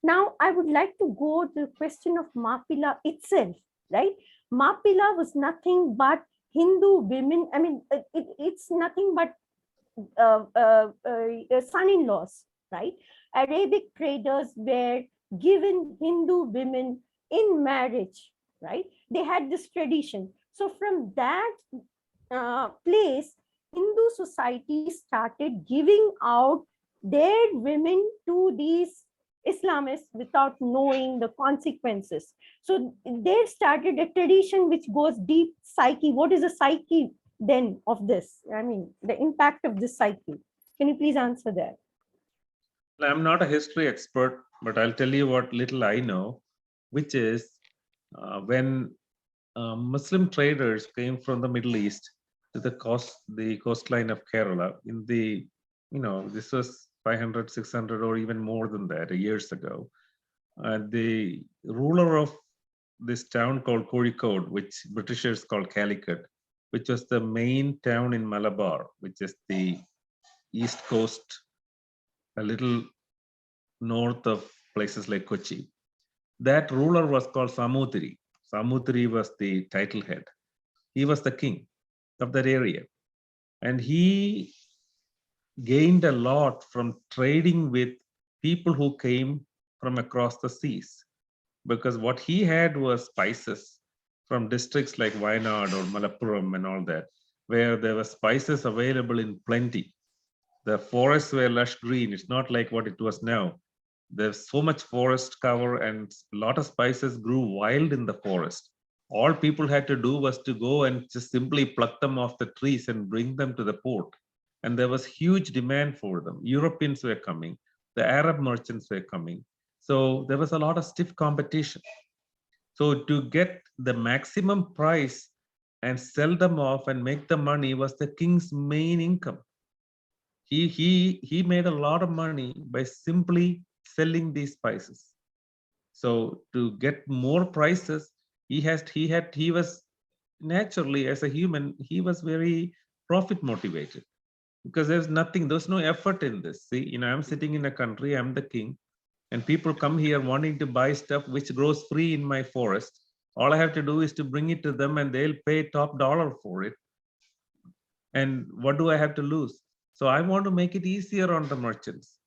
Now, I would like to go to the question of Mapila itself, right? Mapila was nothing but Hindu women. I mean, it's nothing but son-in-laws, right? Arabic traders were given Hindu women in marriage, right? They had this tradition. So from that place, Hindu society started giving out their women to these Islamists without knowing the consequences. So they started a tradition which goes deep psyche. What is the psyche then of this? I mean, the impact of this psyche. Can you please answer that? I'm not a history expert, but I'll tell you what little I know, which is when Muslim traders came from the Middle East to the coastline of Kerala in the, this was 500, 600, or even more than that years ago. The ruler of this town called Kozhikode, which Britishers called Calicut, which was the main town in Malabar, which is the east coast, a little north of places like Kochi. That ruler was called Samutri. Samutri was the title head. He was the king of that area. And he gained a lot from trading with people who came from across the seas, because what he had was spices from districts like Wayanad or Malappuram and all that, where there were spices available in plenty. The forests were lush green. It's not like what it was now. There's so much forest cover and a lot of spices grew wild in the forest. All people had to do was to go and just simply pluck them off the trees and bring them to the port. And there was huge demand for them. Europeans were coming, the Arab merchants were coming. So there was a lot of stiff competition. So to get the maximum price and sell them off and make the money was the king's main income. He made a lot of money by simply selling these spices. So to get more prices, he was naturally, as a human, he was very profit motivated, because there's no effort in this. See, I'm sitting in a country, I'm the king, and people come here wanting to buy stuff which grows free in my forest. All I have to do is to bring it to them and they'll pay top dollar for it. And what do I have to lose? So I want to make it easier on the merchants.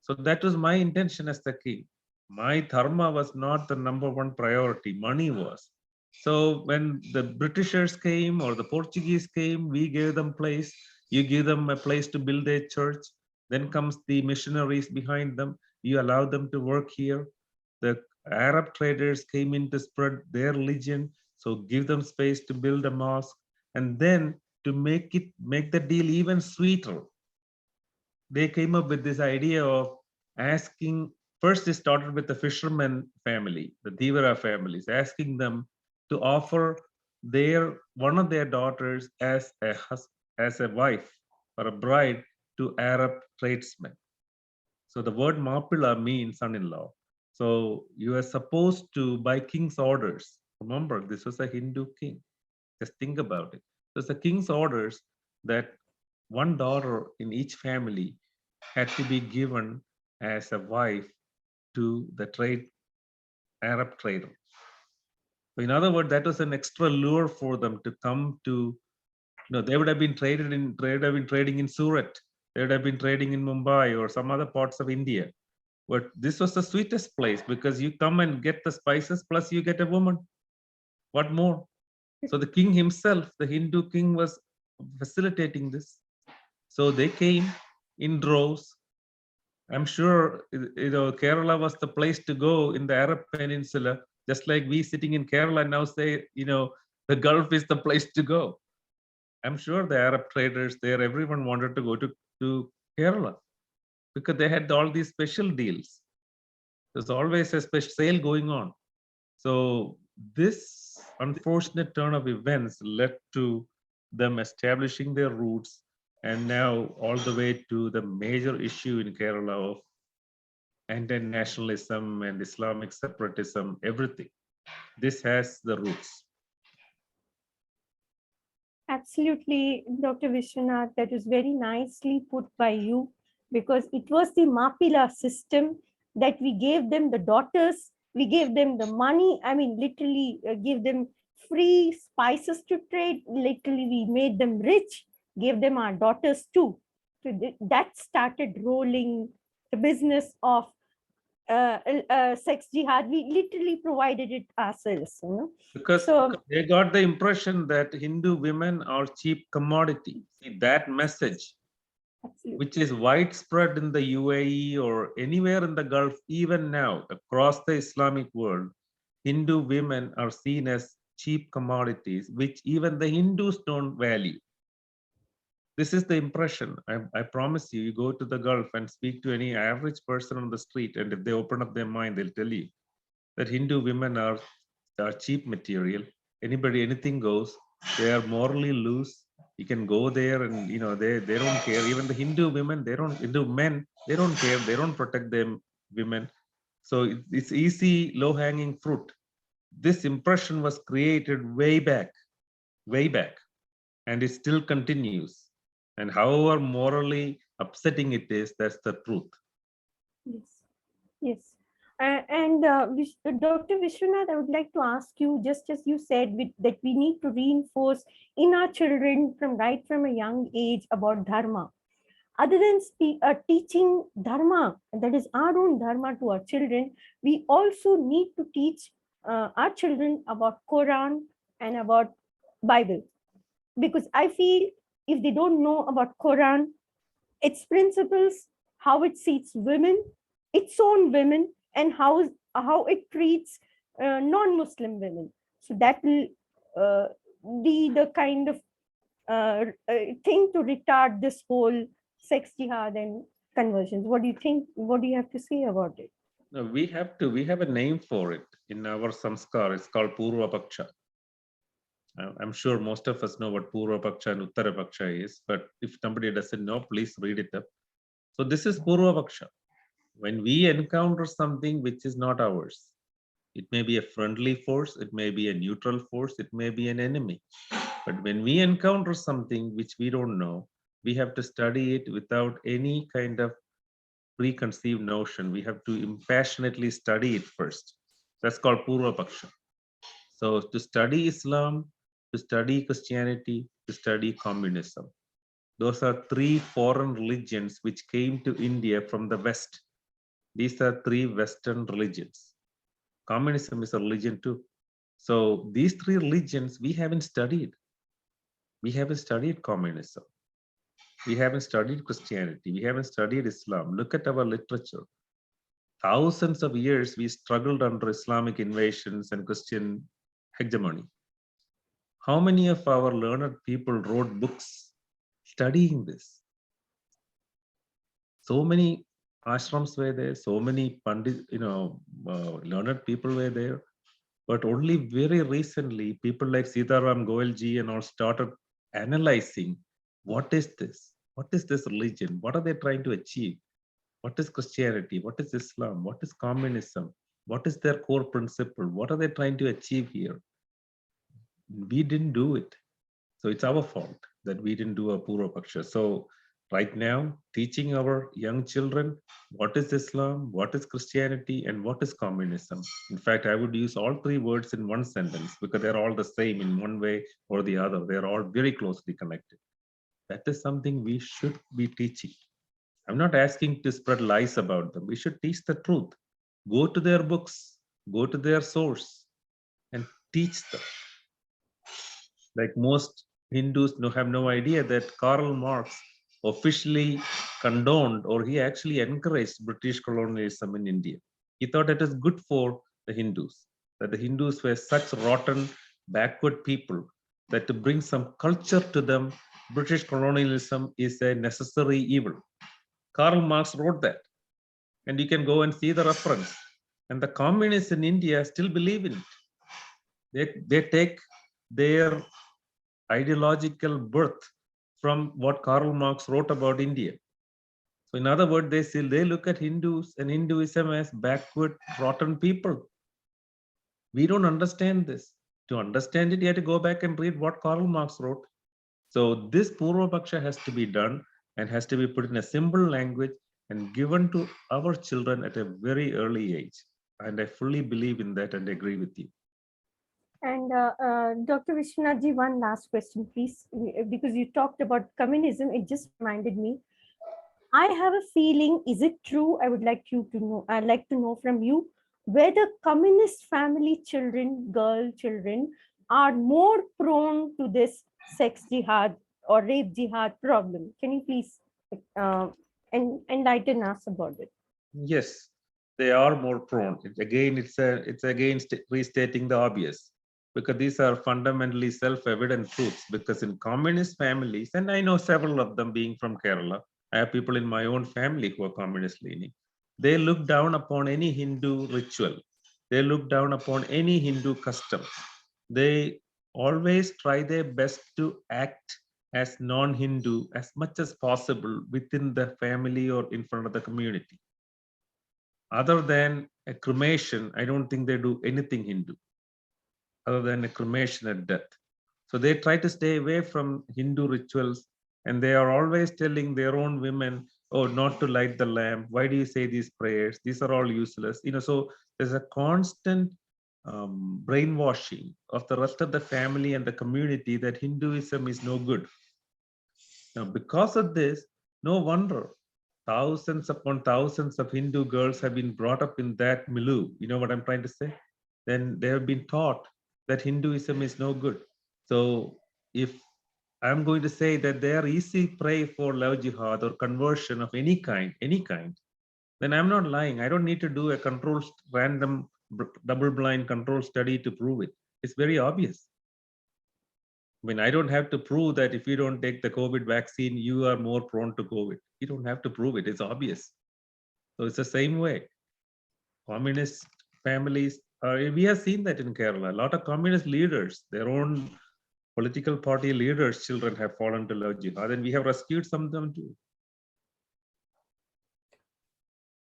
So that was my intention as the king. My dharma was not the number one priority, money was. So when the Britishers came or the Portuguese came, we gave them place. You give them a place to build a church. Then comes the missionaries behind them. You allow them to work here. The Arab traders came in to spread their religion. So give them space to build a mosque. And then to make the deal even sweeter, they came up with this idea of asking, first they started with the fisherman family, the Dhivara families, asking them to offer one of their daughters as a wife or a bride to Arab tradesmen. So the word Mapila means son-in-law. So you are supposed to, by king's orders, remember this was a Hindu king, just think about it. So it's the king's orders that one daughter in each family had to be given as a wife to the Arab trader. So in other words, that was an extra lure for them to come to, they would have been trading in Surat, they would have been trading in Mumbai or some other parts of India. But this was the sweetest place because you come and get the spices plus you get a woman. What more? So the king himself, the Hindu king, was facilitating this. So they came in droves. I'm sure Kerala was the place to go in the Arab Peninsula, just like we sitting in Kerala now say, the Gulf is the place to go. I'm sure the Arab traders there, everyone wanted to go to Kerala because they had all these special deals. There's always a special sale going on. So this unfortunate turn of events led to them establishing their roots, and now all the way to the major issue in Kerala of anti-nationalism and Islamic separatism, everything. This has the roots. Absolutely, Dr. Vishwanath, that was very nicely put by you, because it was the Mapila system that we gave them the daughters, we gave them the money, literally give them free spices to trade, literally we made them rich, gave them our daughters too. So that started rolling the business of sex jihad. We literally provided it ourselves, Because they got the impression that Hindu women are cheap commodity. See, that message, absolutely, which is widespread in the UAE or anywhere in the Gulf, even now across the Islamic world, Hindu women are seen as cheap commodities, which even the Hindus don't value. This is the impression. I promise you, you go to the Gulf and speak to any average person on the street, and if they open up their mind, they'll tell you that Hindu women are cheap material. Anything goes. They are morally loose. You can go there and they don't care. Even the Hindu women, Hindu men, they don't care. They don't protect them women. So it's easy, low-hanging fruit. This impression was created way back, and it still continues. And however morally upsetting it is, that's the truth. Yes. Dr. Vishwanath, I would like to ask you, just as you said, that we need to reinforce in our children from a young age about dharma. Other than teaching dharma, that is our own dharma to our children, we also need to teach our children about Quran and about Bible. Because I feel if they don't know about Quran, its principles, how it sees women, its own women, and how it treats non-Muslim women. So that will be the kind of thing to retard this whole sex jihad and conversions. What do you think? What do you have to say about it? No, we have a name for it in our samskar. It's called Purva Paksha. I'm sure most of us know what Purva Paksha and Uttara Paksha is, but if somebody doesn't know, please read it up. So this is Purva Paksha. When we encounter something which is not ours, it may be a friendly force, it may be a neutral force, it may be an enemy. But when we encounter something which we don't know, we have to study it without any kind of preconceived notion. We have to impassionately study it first. That's called Purva Paksha. So to study Islam, to study Christianity, to study communism. Those are three foreign religions which came to India from the West. These are three Western religions. Communism is a religion too. So these three religions we haven't studied. We haven't studied communism. We haven't studied Christianity. We haven't studied Islam. Look at our literature. Thousands of years we struggled under Islamic invasions and Christian hegemony. How many of our learned people wrote books studying this? So many ashrams were there, so many pandit, learned people were there. But only very recently, people like Sitaram Goelji and all started analyzing what is this? What is this religion? What are they trying to achieve? What is Christianity? What is Islam? What is communism? What is their core principle? What are they trying to achieve here? We didn't do it. So it's our fault that we didn't do a Purva Paksha. So right now, teaching our young children what is Islam, what is Christianity, and what is communism. In fact, I would use all three words in one sentence because they're all the same in one way or the other. They're all very closely connected. That is something we should be teaching. I'm not asking to spread lies about them. We should teach the truth. Go to their books, go to their source, and teach them. Like most Hindus have no idea that Karl Marx officially condoned or he actually encouraged British colonialism in India. He thought it is good for the Hindus, that the Hindus were such rotten, backward people that to bring some culture to them, British colonialism is a necessary evil. Karl Marx wrote that. And you can go and see the reference. And the communists in India still believe in it. They take their ideological birth from what Karl Marx wrote about India. So in other words, they look at Hindus and Hinduism as backward, rotten people. We don't understand this. To understand it, you have to go back and read what Karl Marx wrote. So this Purva Paksha has to be done and has to be put in a simple language and given to our children at a very early age. And I fully believe in that and agree with you. And Dr. Vishwanathji, one last question, please, because you talked about communism, it just reminded me. I have a feeling, is it true? I would like you to know, I'd like to know from you, whether communist family children, girl children, are more prone to this sex jihad or rape jihad problem. Can you please enlighten us about it? Yes, they are more prone. It's against restating the obvious, because these are fundamentally self-evident truths. Because in communist families, and I know several of them being from Kerala, I have people in my own family who are communist leaning. They look down upon any Hindu ritual. They look down upon any Hindu custom. They always try their best to act as non-Hindu as much as possible within the family or in front of the community. Other than a cremation, I don't think they do anything Hindu, other than a cremation at death. So they try to stay away from Hindu rituals, and they are always telling their own women, oh, not to light the lamp. Why do you say these prayers? These are all useless. So there's a constant brainwashing of the rest of the family and the community that Hinduism is no good. Now, because of this, No wonder thousands upon thousands of Hindu girls have been brought up in that milieu. You know what I'm trying to say? Then they have been taught that Hinduism is no good. So if I'm going to say that they are easy prey for love jihad or conversion of any kind, then I'm not lying. I don't need to do a controlled random double-blind control study to prove it. It's very obvious. I mean, I don't have to prove that if you don't take the COVID vaccine, you are more prone to COVID. You don't have to prove it. It's obvious. So it's the same way. Communist families, we have seen that in Kerala. A lot of communist leaders, their own political party leaders' children have fallen to love jihad, and we have rescued some of them too.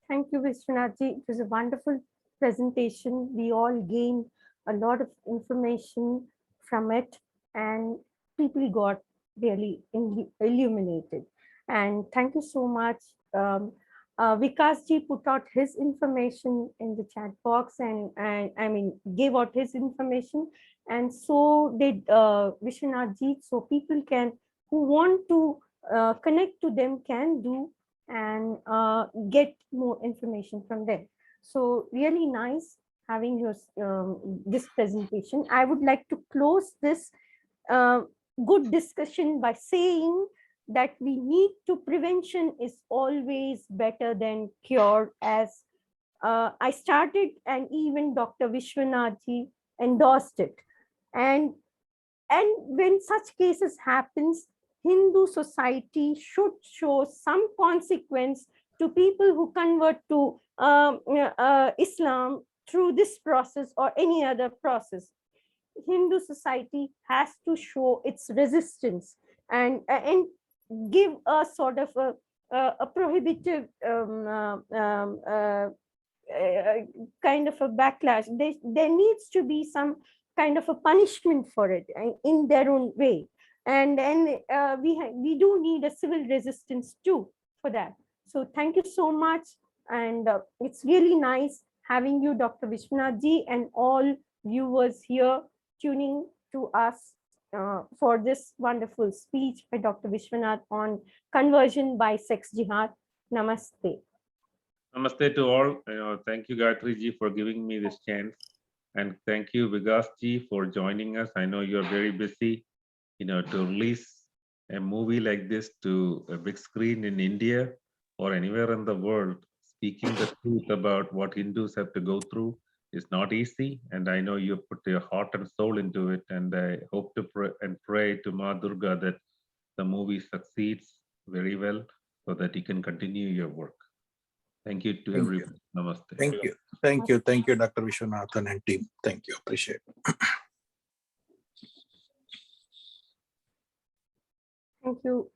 Thank you, Vishwanathji. It was a wonderful presentation. We all gained a lot of information from it, and people got really illuminated. And thank you so much. Vikasji put out his information in the chat box, and I mean, gave out his information. And so did Vishwanathji. So people can, who want to connect to them, can do and get more information from them. So really nice having your this presentation. I would like to close this good discussion by saying that we need to, prevention is always better than cure, as I started, and even Dr. Vishwanathji endorsed it. And when such cases happens, Hindu society should show some consequence to people who convert to Islam through this process or any other process. Hindu society has to show its resistance and give a sort of a prohibitive kind of a backlash. There needs to be some kind of a punishment for it in their own way. And we do need a civil resistance too for that. So thank you so much. And it's really nice having you, Dr. Vishwanathji, and all viewers here tuning to us for this wonderful speech by Dr. Vishwanath on conversion by sex jihad. Namaste. Namaste to all. Thank you, Gayatri ji, for giving me this chance. And thank you, Vikas ji, for joining us. I know you're very busy, to release a movie like this to a big screen in India or anywhere in the world, speaking the truth about what Hindus have to go through is not easy. And I know you put your heart and soul into it. And I hope to pray to Ma Durga that the movie succeeds very well so that you can continue your work. Thank you to everyone. Namaste. Thank you. Thank you. Thank you, Dr. Vishwanathan and team. Thank you. Appreciate it. Thank you.